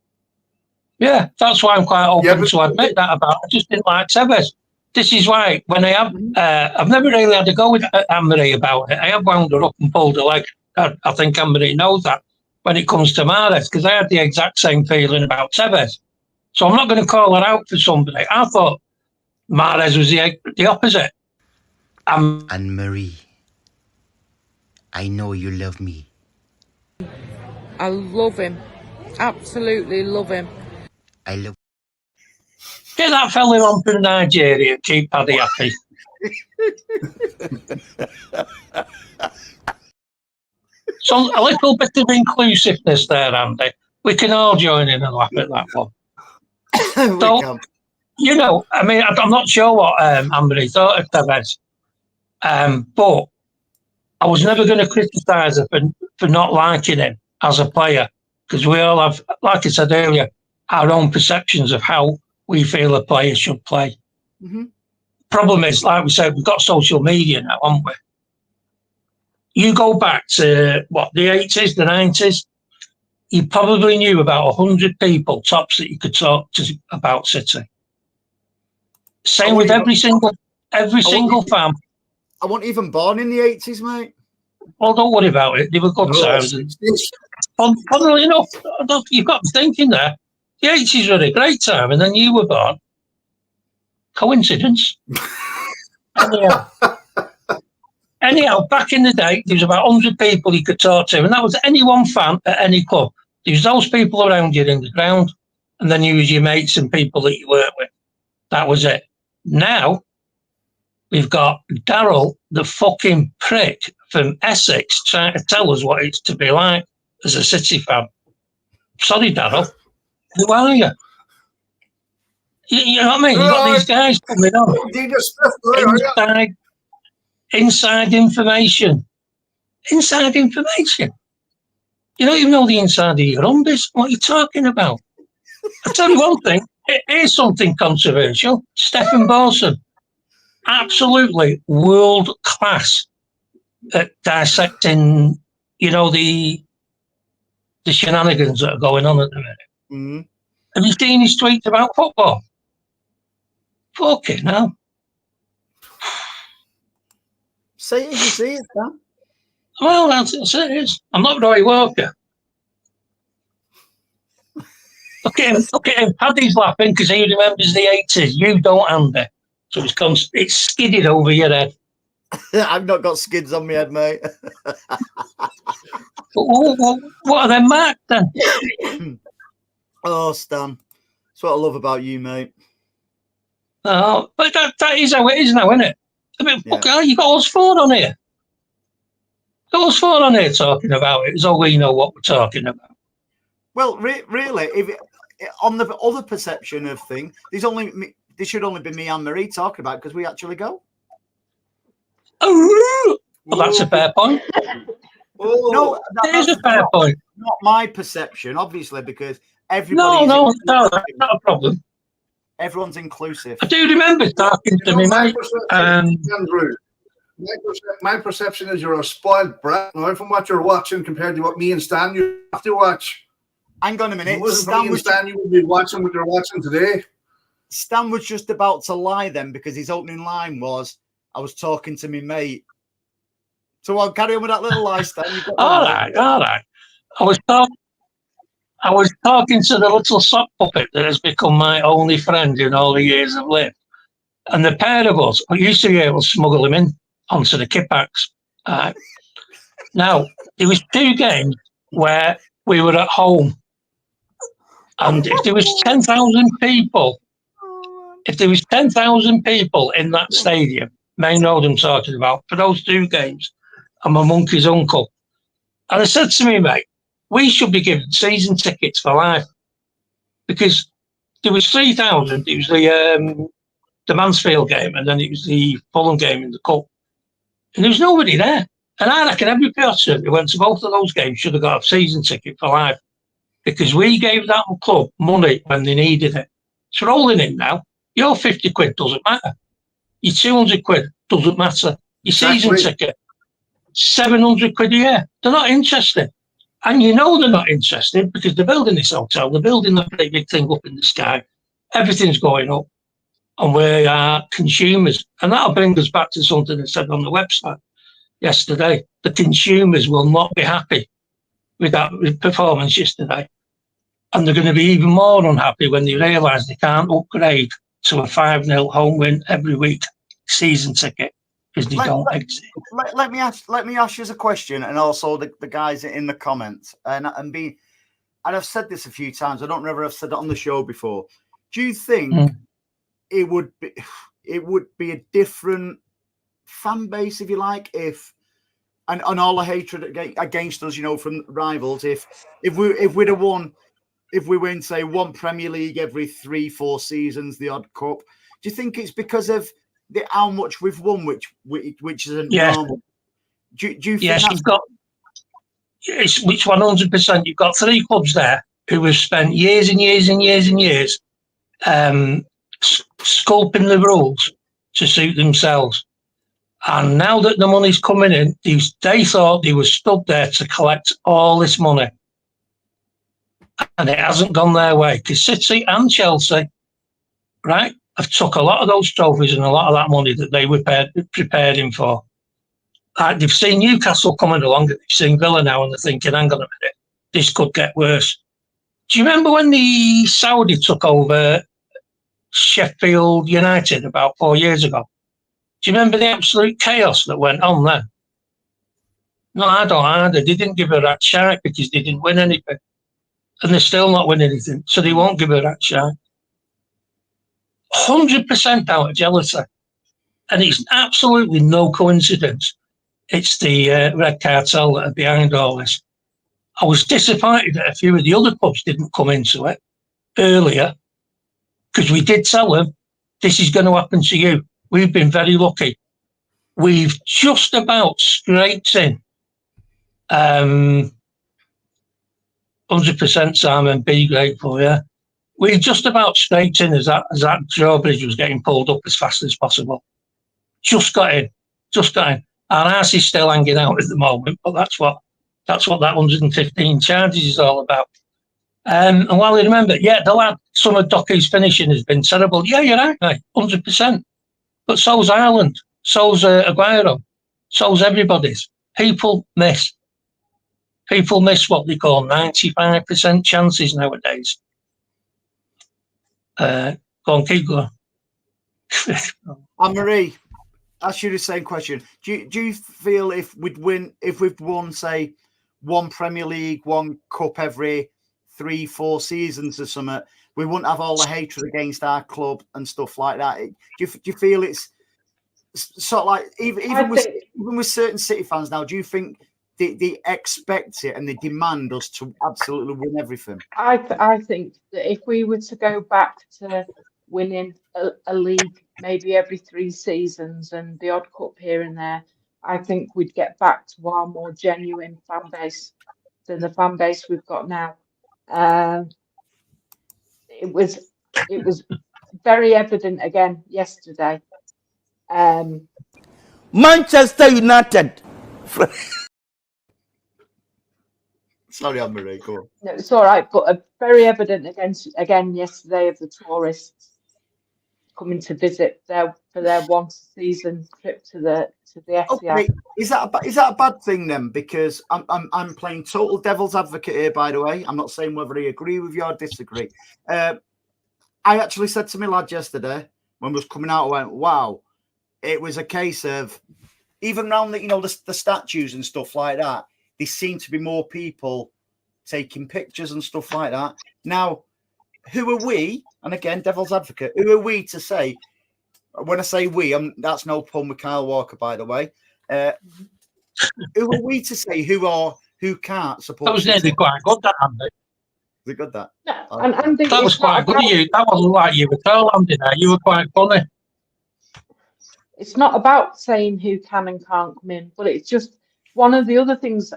Yeah, that's why I'm quite open to admit that about. I just didn't like Tevez. This is why when I've never really had a go with Anne-Marie about it. I have wound her up and pulled her leg. I think Anne-Marie knows that when it comes to Mahrez, because I had the exact same feeling about Tevez. So I'm not going to call her out for somebody. I thought Mahrez was the opposite. Anne-Marie. I know you love me. I love him. Absolutely love him. I love. Get that fella on from Nigeria. Keep Paddy happy. So a little bit of inclusiveness there, Andy. We can all join in and laugh at that one. We So, can. you know, I mean, I'm not sure what Amber thought of Tevez, but I was never going to criticise her for not liking him as a player, because we all have, like I said earlier, our own perceptions of how we feel a player should play. Mm-hmm. Problem is, like we said, we've got social media now, haven't we? You go back to, what, the 80s, the 90s, you probably knew about 100 people, tops, that you could talk to about City. Same with every single fan. I wasn't even born in the 80s, mate. Well, don't worry about it. They were good times. Funnily enough, you've got me thinking there. The 80s were a great time, and then you were born. Coincidence? Anyhow, back in the day, there was about 100 people you could talk to, and that was any one fan at any club. There was those people around you in the ground, and then you was your mates and people that you worked with. That was it. Now, we've got Darryl, the fucking prick from Essex, trying to tell us what it's to be like as a City fan. Sorry, Darryl. Who are you? You know what I mean? You've got these guys coming on. Inside information. Inside information. You don't even know the inside of your undies. What are you talking about? I'll tell you one thing. Here's something controversial. Stephen Borson. Absolutely world class at dissecting, you know, the shenanigans that are going on at the minute. Mm-hmm. Have you seen his tweets about football? Fucking hell. Say it as you see it, Sam. Well, that's it. I'm not Roy Walker. Look at him. Paddy's laughing because he remembers the 80s. You don't, Andy. So it's skidded over your head. I've not got skids on my head, mate. What are they marked then? Oh, Stan. That's what I love about you, mate. Oh, but that is how it is now, isn't it? I mean, fuck hell, you got us four on here. Got us four on here talking about it. It's all we know what we're talking about. Well, really, on the other perception of thing, there should only be me and Marie talking about it because we actually go. Oh, well, that's a fair point. No, it is a fair point. Not my perception, obviously, because everybody. No, that's not a problem. Everyone's inclusive. I do remember talking to me, mate. Andrew, my perception is you're a spoiled brat now from what you're watching compared to what me and Stan you have to watch. Hang on a minute. Stan, you would be watching what you're watching today. Stan was just about to lie then because his opening line was, I was talking to me mate. So I'll carry on with that little lie, Stan. All right. I was talking to the little sock puppet that has become my only friend in all the years I've lived. And the pair of us, we used to be able to smuggle him in onto the kipbacks. Now, there was 2 games where we were at home. And if there was 10,000 people, in that stadium, may know what I'm talking about, for those 2 games, I'm a monkey's uncle. And I said to me, mate, we should be given season tickets for life because there was 3,000. It was the Mansfield game, and then it was the Fulham game in the cup, and there was nobody there. And I reckon every person who went to both of those games should have got a season ticket for life because we gave that club money when they needed it. It's rolling in now. Your 50 quid doesn't matter. Your 200 quid doesn't matter. Your season ticket, 700 quid a year. They're not interested. And you know they're not interested because they're building this hotel, they're building that big thing up in the sky. Everything's going up. And we are consumers. And that'll bring us back to something I said on the website yesterday. The consumers will not be happy with that performance yesterday. And they're going to be even more unhappy when they realise they can't upgrade to a 5-0 home win every week season ticket because they don't exist. Let me ask you a question, and also the guys in the comments, and I've said this a few times. I don't know if I've said it on the show before. Do you think it would be a different fan base, if you like, if and all the hatred against us, from rivals, if we'd have won, if we win, say, one Premier League every 3-4 seasons, the odd cup, do you think it's because of how much we've won, which isn't normal? Do you think that's... It's which 100%. You've got 3 clubs there who have spent years and years and years and years sculpting the rules to suit themselves. And now that the money's coming in, they thought they were stood there to collect all this money. And it hasn't gone their way, because City and Chelsea, right, have took a lot of those trophies and a lot of that money that they were prepared him for. They've seen Newcastle coming along, they've seen Villa now, and they're thinking, hang on a minute, this could get worse. Do you remember when the Saudi took over Sheffield United about 4 years ago? Do you remember the absolute chaos that went on then? No, I don't either. They didn't give her that shite because they didn't win anything. And they're still not winning anything, so they won't give her that shite. 100% out of jealousy. And it's absolutely no coincidence. It's the Red Cartel that are behind all this. I was disappointed that a few of the other clubs didn't come into it earlier, because we did tell them, this is going to happen to you. We've been very lucky. We've just about scraped in 100% Simon, be grateful, yeah. We just about scraped in as that drawbridge was getting pulled up as fast as possible. Just got in. And ours is still hanging out at the moment, but that's what that 115 charges is all about. And while I remember, the lad, some of Docky's finishing has been terrible. Yeah, you're right, mate, 100%. But so's Ireland, so's Aguero, so's everybody's. People miss what they call 95% chances nowadays. Go on, keep going. Anne-Marie, ask you the same question. Do you feel if we've won, say, one Premier League, one cup every 3-4 seasons or something, we wouldn't have all the hatred against our club and stuff like that? Do you feel it's sort of like even with certain City fans now? Do you think they expect it and they demand us to absolutely win everything? I think that if we were to go back to winning a league maybe every 3 seasons and the odd cup here and there, I think we'd get back to our more genuine fan base than the fan base we've got now. It was very evident again yesterday. Manchester United. Sorry, Anne-Marie, go on. No, it's all right, but very evident again yesterday of the tourists coming to visit for their once-a-season trip to the FCI. Okay, is that a bad thing then? Because I'm playing total devil's advocate here, by the way. I'm not saying whether I agree with you or disagree. I actually said to my lad yesterday when we was coming out, I went, wow. It was a case of even around the statues and stuff like that, there seem to be more people taking pictures and stuff like that. Now, who are we? And again, devil's advocate, who are we to say? When I say we, that's no pun with Kyle Walker, by the way. Who are we to say who can't support? That was nearly quite good, that, Andy. Is it good, that? No, and that was quite good of you. That wasn't like you were told, Andy, there. You were quite funny. It's not about saying who can and can't come in, but it's just one of the other things.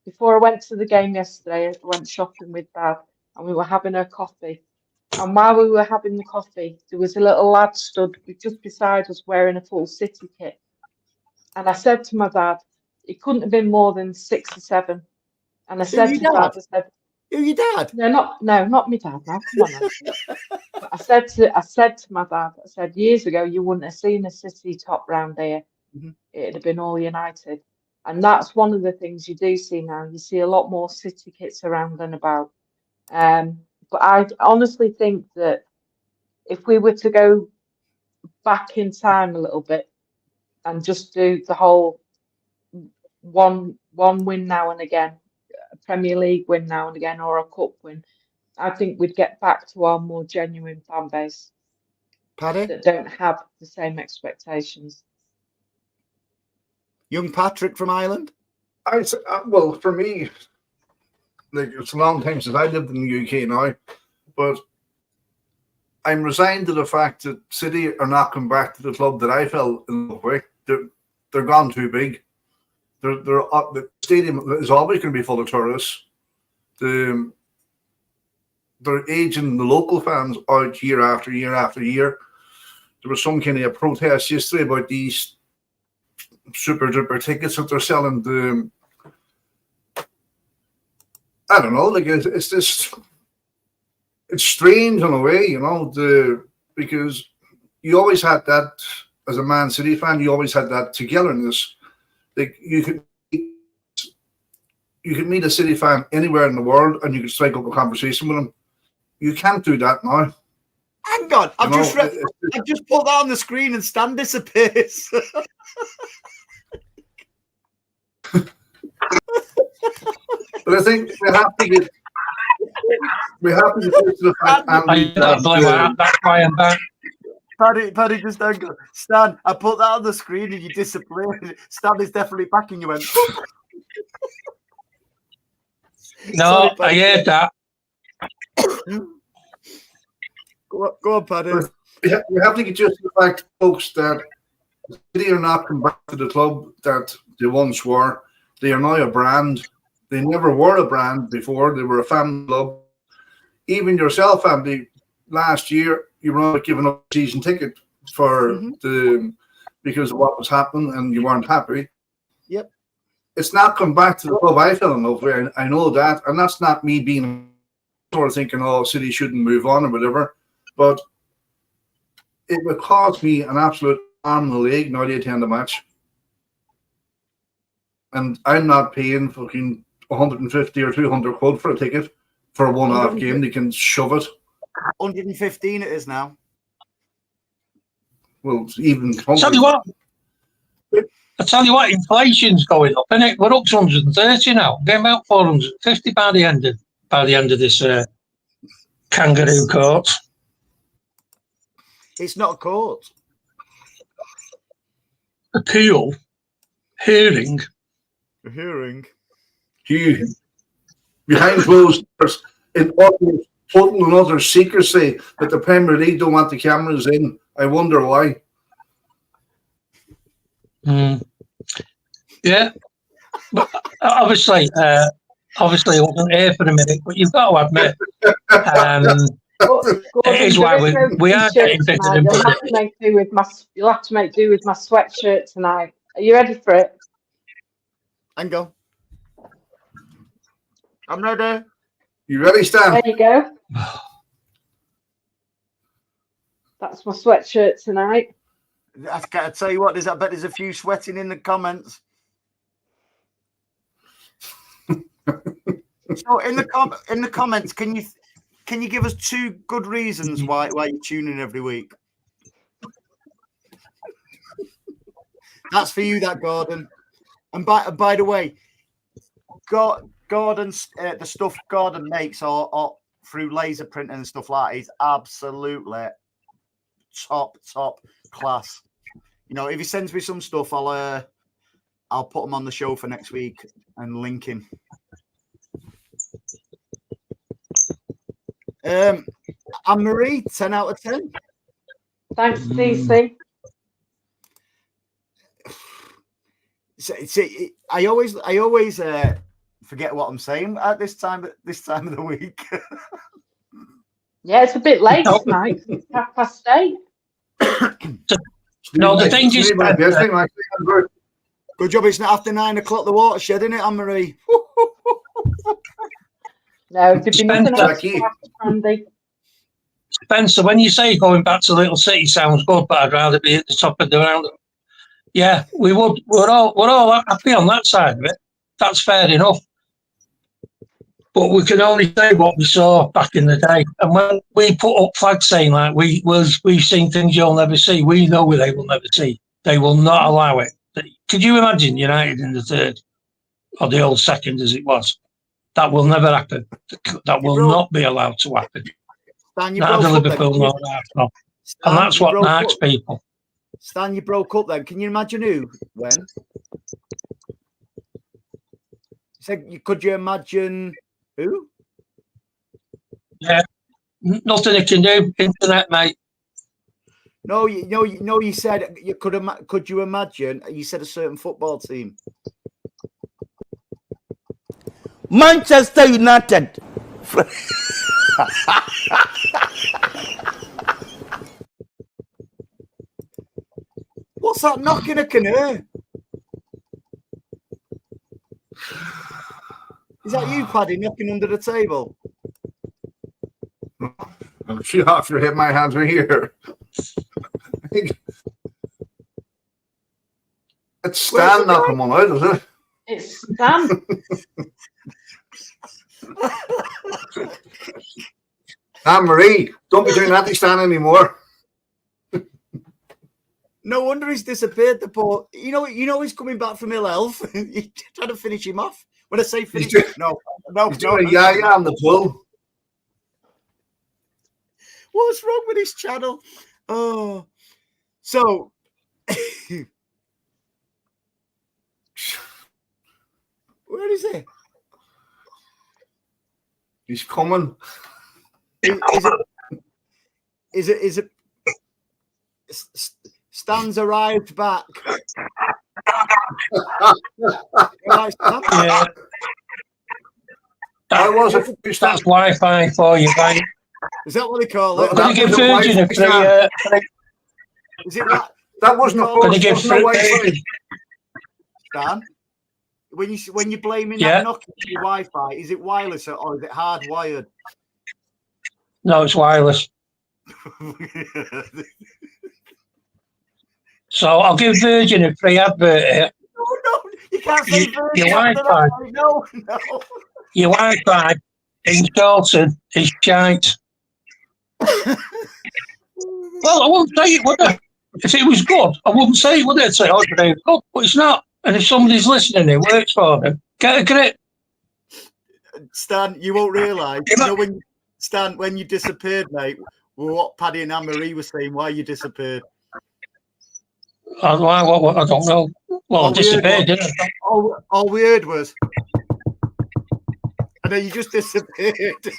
Before I went to the game yesterday, I went shopping with Dad and we were having a coffee. And while we were having the coffee, there was a little lad stood just beside us wearing a full City kit. And I said to my dad, it couldn't have been more than 6 or 7. And I said to Dad, who your dad? No, not my dad. Now, come on. But I said to my dad, I said, years ago, you wouldn't have seen a City top round here. Mm-hmm. It'd have been all United. And that's one of the things you do see now. You see a lot more City kits around and about. But I honestly think that if we were to go back in time a little bit, and just do the whole one win now and again, a Premier League win now and again, or a cup win, I think we'd get back to our more genuine fan base Paddy? that don't have the same expectations. Young Patrick from Ireland? Well, for me, like, it's a long time since I lived in the UK now, but I'm resigned to the fact that City are not coming back to the club that I fell in love with. They're gone too big. The stadium is always going to be full of tourists. They're aging the local fans out year after year after year. There was some kind of a protest yesterday about these super duper tickets that they're selling. I don't know, like it's just, it's strange in a way, you know, because you always had that as a Man City fan. You always had that togetherness. Like you could meet a City fan anywhere in the world, and you could strike up a conversation with them. You can't do that now. Hang on, I've just put that on the screen and Stan disappears. But I think we have to get to the fact. That's why I'm back. Paddy, just hang on. Stan, I put that on the screen and you disappeared. Stan is definitely backing you. No, I heard that. Go on, Paddy. We have to get used to the fact, folks, that City are not coming back to the club that they once were. They are now a brand. They never were a brand before. They were a family club. Even yourself, Andy, last year, you were not giving up a season ticket for because of what was happening and you weren't happy. Yep. It's not come back to the club I fell in love with. I know that. And that's not me being sort of thinking, oh, City shouldn't move on or whatever. But it would cost me an absolute arm in the leg now to attend a match. And I'm not paying fucking 150 or 200 quid for a ticket for a one-off game. They can shove it. 115 it is now. Well, it's even. I tell you what, inflation's going up, isn't it? We're up to 130 now. Getting about 450 by the end of this kangaroo court. It's not a court. Appeal. Hearing. A hearing. Behind closed doors, in total and utter secrecy, that the Premier League don't want the cameras in. I wonder why. Yeah, but obviously, I wasn't here for a minute. But you've got to admit, it is why we are getting better than. You'll have to make do with my sweatshirt tonight. Are you ready for it? Hang on. I'm ready. You ready, Stan? There you go. That's my sweatshirt tonight. I tell you what, I bet there's a few sweating in the comments. So in the comments, can you give us 2 good reasons why you tune in every week? That's for you, that Gordon. And by the way, Gordon's the stuff Gordon makes or through laser printing and stuff like that is absolutely top class. You know, if he sends me some stuff, I'll put him on the show for next week and link him. Anne-Marie, 10 out of 10. Thanks, DC. I always forget what I'm saying at this time of the week. Yeah, it's a bit late tonight. It's 8:30. No, the thing is, good job. It's not after 9 o'clock. The watershed, isn't it, Anne-Marie? No, there'd be nothing else to Andy. Spencer, when you say going back to Little City sounds good, but I'd rather be at the top of the round. Yeah, we would. We're all happy on that side of it. That's fair enough. But we can only say what we saw back in the day. And when we put up flags saying like we've seen things you'll never see, we know they will never see. They will not allow it. Could you imagine United in the third or the old second as it was? That will never happen. That will not be allowed to happen. Stan, you Neither broke up Liverpool then. nor Arsenal. Stan, And that's you what broke marks up. people. Stan, you broke up then. Can you imagine who? When? Could you imagine who? Yeah. Nothing they can do. Internet, mate. No, you said you could. Could you imagine? You said a certain football team. Manchester United. What's that knocking a canoe? Is that you, Paddy, knocking under the table? I'm sure after hit my hands right here. I think it's Stan knocking one out, is it? It's Stan. Anne-Marie, don't be doing that to Stan anymore. No wonder he's disappeared. The poor, you know he's coming back from ill health. You're trying to finish him off. When I say finish, no. He's doing a yaya on the pool. What's wrong with his channel? Oh, so where is he? He's coming. Is it? Stan's arrived back. Right, Stan? Yeah. That's Wi-Fi for you, mate. Is that what they call it? Can you give Virgin a free? Is it that? That wasn't a Can you give Wi-Fi. Stan, when you're blaming Yeah. that knocking to your Wi-Fi, is it wireless or is it hardwired? No, it's wireless. So I'll give Virgin a free advert here. No, you can't say Virgin. Your after Wi-Fi. that. No. Your Wi-Fi in Charlton is shite. Well, I wouldn't say it, would I? If it was good, I wouldn't say it, would I? I'd say, oh, it's very good, but it's not. And if somebody's listening who works for them, get a grip. Stan, you won't realise. You know when you disappeared, mate, what Paddy and Anne-Marie were saying, why you disappeared. I don't know. Well, I disappeared, didn't I? All we heard was, and then you just disappeared. it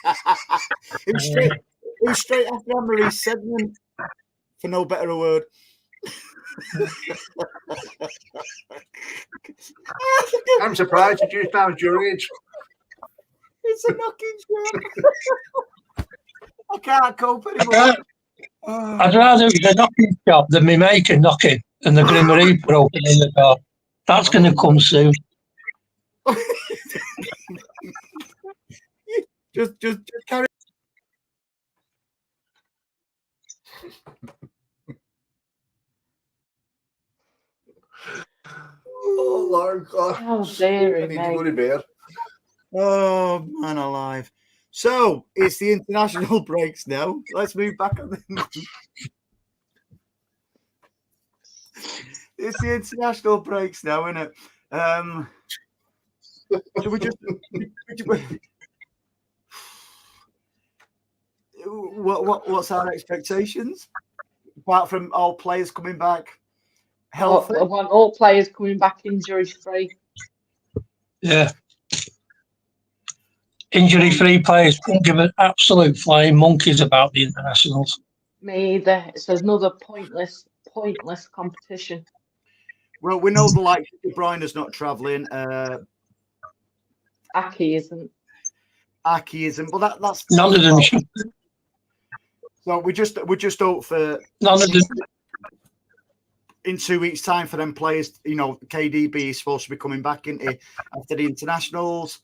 was straight after Anne-Marie's segment, for no better word. I'm surprised that you found your age. It's a knocking job. I can't cope anymore. I'd rather it was a knocking shop than me making knocking and the Grim Reaper opening the door. That's going to come soon. just carry. Oh Lord God! Oh dear, I need to go to bed. Oh man, alive! So it's the international breaks now. Let's move back on. It's the international breaks now, isn't it? So we just what's our expectations apart from all players coming back healthy? I want all players coming back injury free. Yeah. Injury-free players couldn't give an absolute flying monkeys about the internationals. Me either. It's another pointless competition. Well, we know the likes of De Bruyne's not travelling. Aki isn't. Aki isn't. Well, that's None of them should. So we just hope for None of them. in 2 weeks' time for them players. You know, KDB is supposed to be coming back into after the internationals.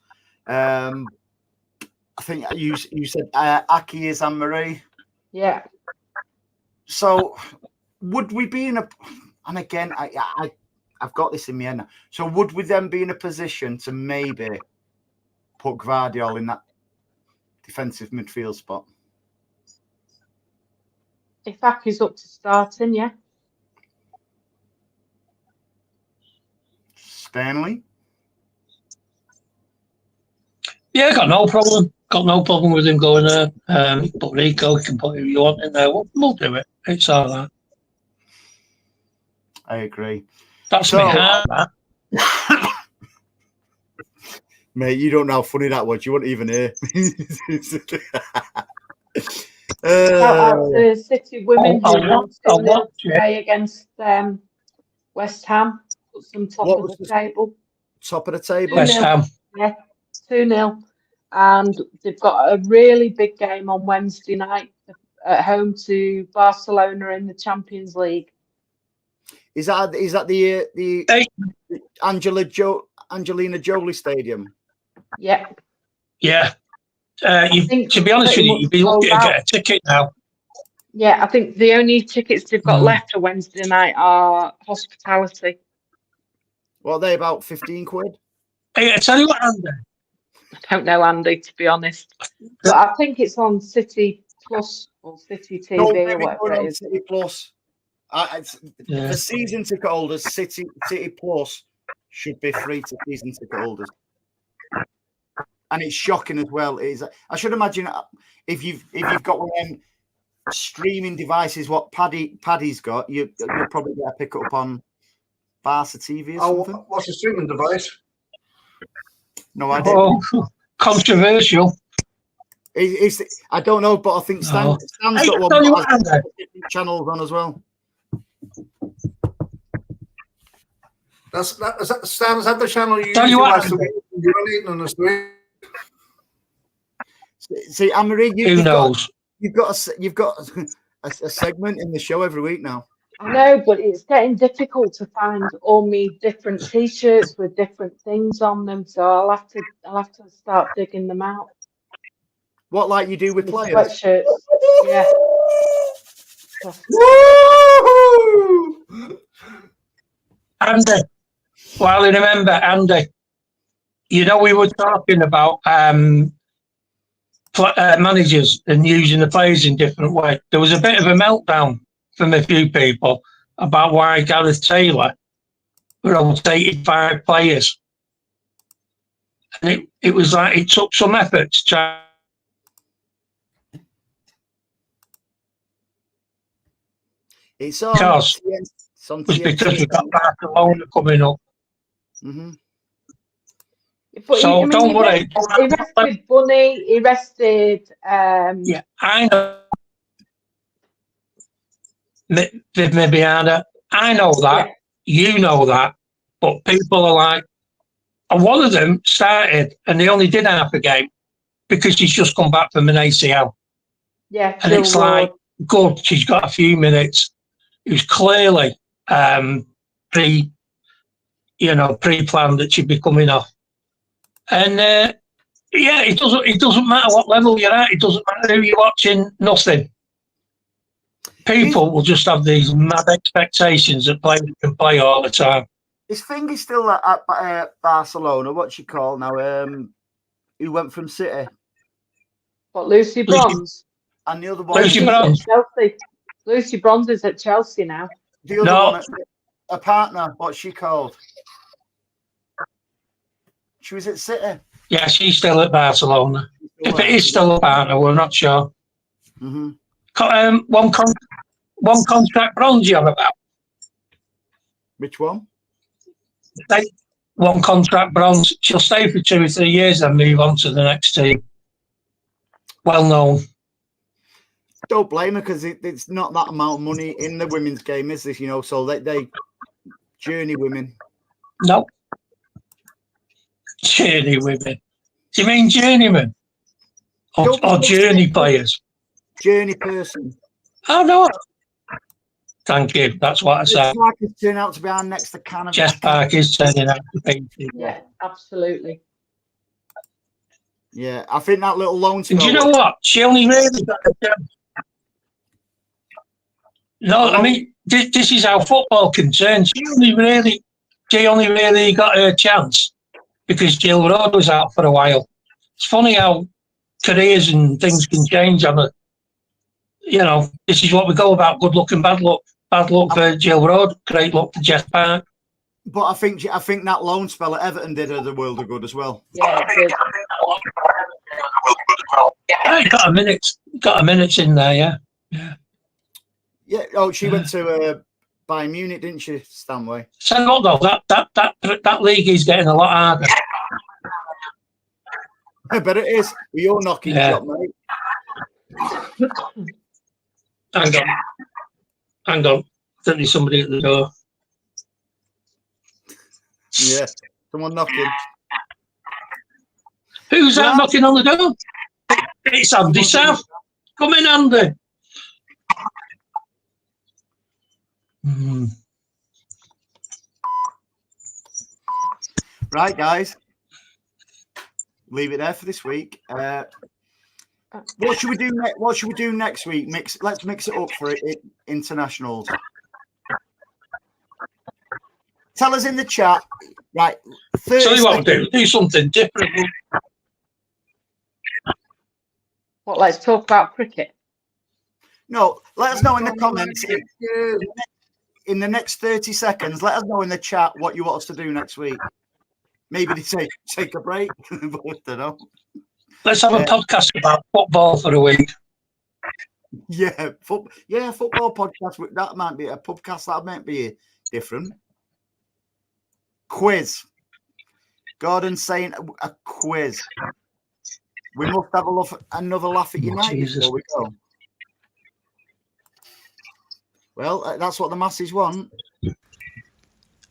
I think you said Aki is Anne-Marie. Yeah. So would we be in a? And again, I've got this in my head now. So would we then be in a position to maybe put Gvardiol in that defensive midfield spot? If Aki's up to starting, yeah. Stanley? Yeah, got no problem. Got no problem with him going there. But Rico can put who you want in there. We'll do it. It's all right. I agree. That's So, me heart, that. Mate, you don't know how funny that was. You won't even hear. Shout out to City women who won I'll 2-0 watch it. today against West Ham. Put them top What of was the the- table. Top of the table. West Ham. Yeah, 2-0. And they've got a really big game on Wednesday night at home to Barcelona in the Champions League. Is that the Hey. Angelina Jolie Stadium? Yeah. Yeah. think To be honest with pretty you, much you'd be lucky to sold get a ticket now. Yeah, I think the only tickets they've got left for Wednesday night are hospitality. What are they, about 15 quid? Hey, I tell you what, Andy. I don't know, Andy, to be honest. But I think it's on City Plus or City TV Don't or get me whatever going it on is. City Plus. Yeah. For season ticket holders, City Plus should be free to season ticket holders. And it's shocking as well. I should imagine if you've got one of them streaming devices, what Paddy's got, you'll probably get a pick up on Barca TV or something. What's the streaming device? No idea. Oh, controversial. I don't know, but I think Stan's Hey, got one tell you that what, has Andy. different channels on as well. Is that the channel you Tell you what, watch the urinating on the street? See, Anne-Marie, Who knows? you've got a segment in the show every week now. I know, but it's getting difficult to find all me different T-shirts with different things on them. So I'll have to start digging them out. What, like you do with The players? sweatshirts, yeah. Andy, well, I remember, Andy, you know, we were talking about managers and using the players in different ways. There was a bit of a meltdown from a few people about why Gareth Taylor rotated 5 players. And it was like it took some effort to try. It's on. Because It's on it was because TNT. we got Barcelona coming up. Mm-hmm. But So don't worry. He rested Bunny. He rested. Yeah, I know. Maybe I know that. Yeah. You know that. But people are like, and one of them started and they only did half a game because she's just come back from an ACL. Yeah. And it's like, good, she's got a few minutes. It was clearly pre-planned that she'd be coming off. And yeah, it doesn't matter what level you're at. It doesn't matter who you're watching. Nothing. People will just have these mad expectations that players can play all the time. His thing is still at Barcelona. What's she called now? Who went from City? What, Lucy Bronze? And the other one. Lucy Bronze. Chelsea. Lucy Bronze is at Chelsea now. The other one, a partner. What's she called? She was at City. Yeah, she's still at Barcelona. If it is still a partner, we're not sure. Mm-hmm. One contract bronze you're about. Which one? One contract bronze. She'll stay for 2 or 3 years and move on to the next team. Well known. Don't blame her because it's not that amount of money in the women's game, is this? So they journey women. No. Journey women. Do you mean journeymen? Or journey players? Journey person. Oh, no. Thank you. That's what I said. Jess Parker's turning out to be our next to Canada. Jess Parker is turning out to be. Yeah, absolutely. Yeah, I think that little loan. And do you know what? She only really got a chance. No, I mean, this is how football concerns. She only really got her chance because Jill Road was out for a while. It's funny how careers and things can change on it. This is what we go about: good luck and bad luck. Bad luck for Jill Road, great luck for Jess Park. But I think that loan spell at Everton did her the world of good as well. Yeah, it did. I got a minute in there, yeah. Yeah. Oh, she went to Bayern Munich, didn't she, Stanley? So what though? That league is getting a lot harder. I bet it is. You're knocking shot, mate. Hang on. I think there's somebody at the door. Yeah, someone knocking. Who's that knocking on the door? It's Andy South. Come in, Andy. Right, guys. Leave it there for this week. What should we do? What should we do next week? Let's mix it up for internationals. Tell us in the chat. Right. Tell you what, do something different. What? Let's talk about cricket. No, let us know in the comments. In the next 30 seconds, let us know in the chat what you want us to do next week. Maybe they take a break. I don't know. Let's have a podcast about football for a week. Yeah, football podcast. That might be a podcast. That might be different. Quiz. Gordon's saying a quiz. We must have another laugh at United before we go. Well, that's what the masses want.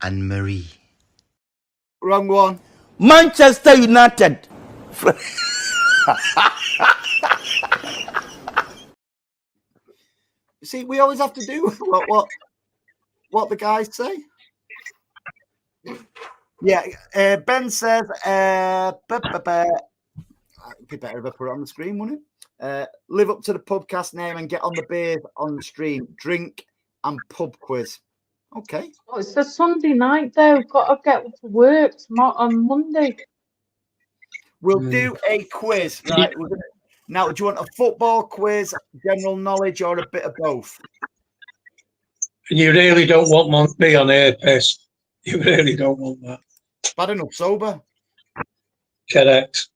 Anne Marie. Wrong one. Manchester United. See, we always have to do what the guys say. Yeah, Ben says, it'd be better if I put it on the screen, wouldn't it? Live up to the podcast name and get on the beers on the stream. Drink and pub quiz. Okay. Oh, it's a Sunday night though. Got to get to work tomorrow on Monday. We'll do a quiz. Right. Now, do you want a football quiz, general knowledge, or a bit of both? You really don't want me on air, Piss. You really don't want that. Bad enough sober. Correct.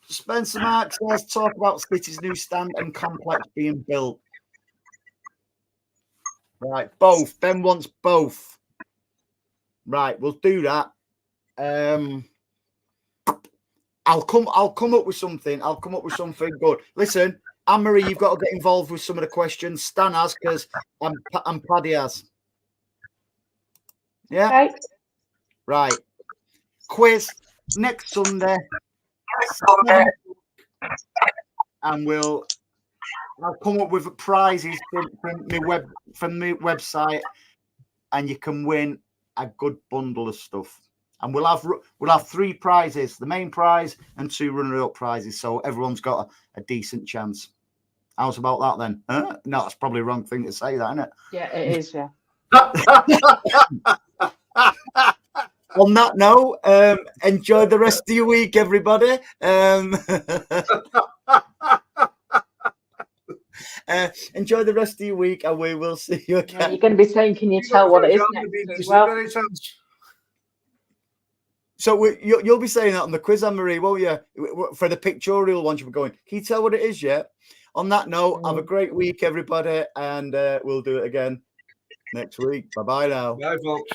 Spencer Mark says, talk about City's new stand and complex being built. Right, both. Ben wants both. Right, we'll do that. I'll come up with something. I'll come up with something good. Listen, Anne-Marie, you've got to get involved with some of the questions. Stan has, because and Paddy has. Yeah? Okay. Right. Quiz next Sunday. And I'll come up with prizes from my website, and you can win a good bundle of stuff. And we'll have 3 prizes: the main prize and 2 runner-up prizes. So everyone's got a decent chance. How's about that then? Huh? No, that's probably the wrong thing to say, that, isn't it? Yeah, it is. Yeah. On that note, enjoy the rest of your week, everybody. Enjoy the rest of your week, and we will see you again. Yeah, you're going to be saying, can you tell what it is next as well? So you'll be saying that on the quiz, Anne-Marie, won't you? For the pictorial ones, you'll be going, can you tell what it is yet? On that note, have a great week, everybody, and we'll do it again next week. Bye-bye now. Bye, folks.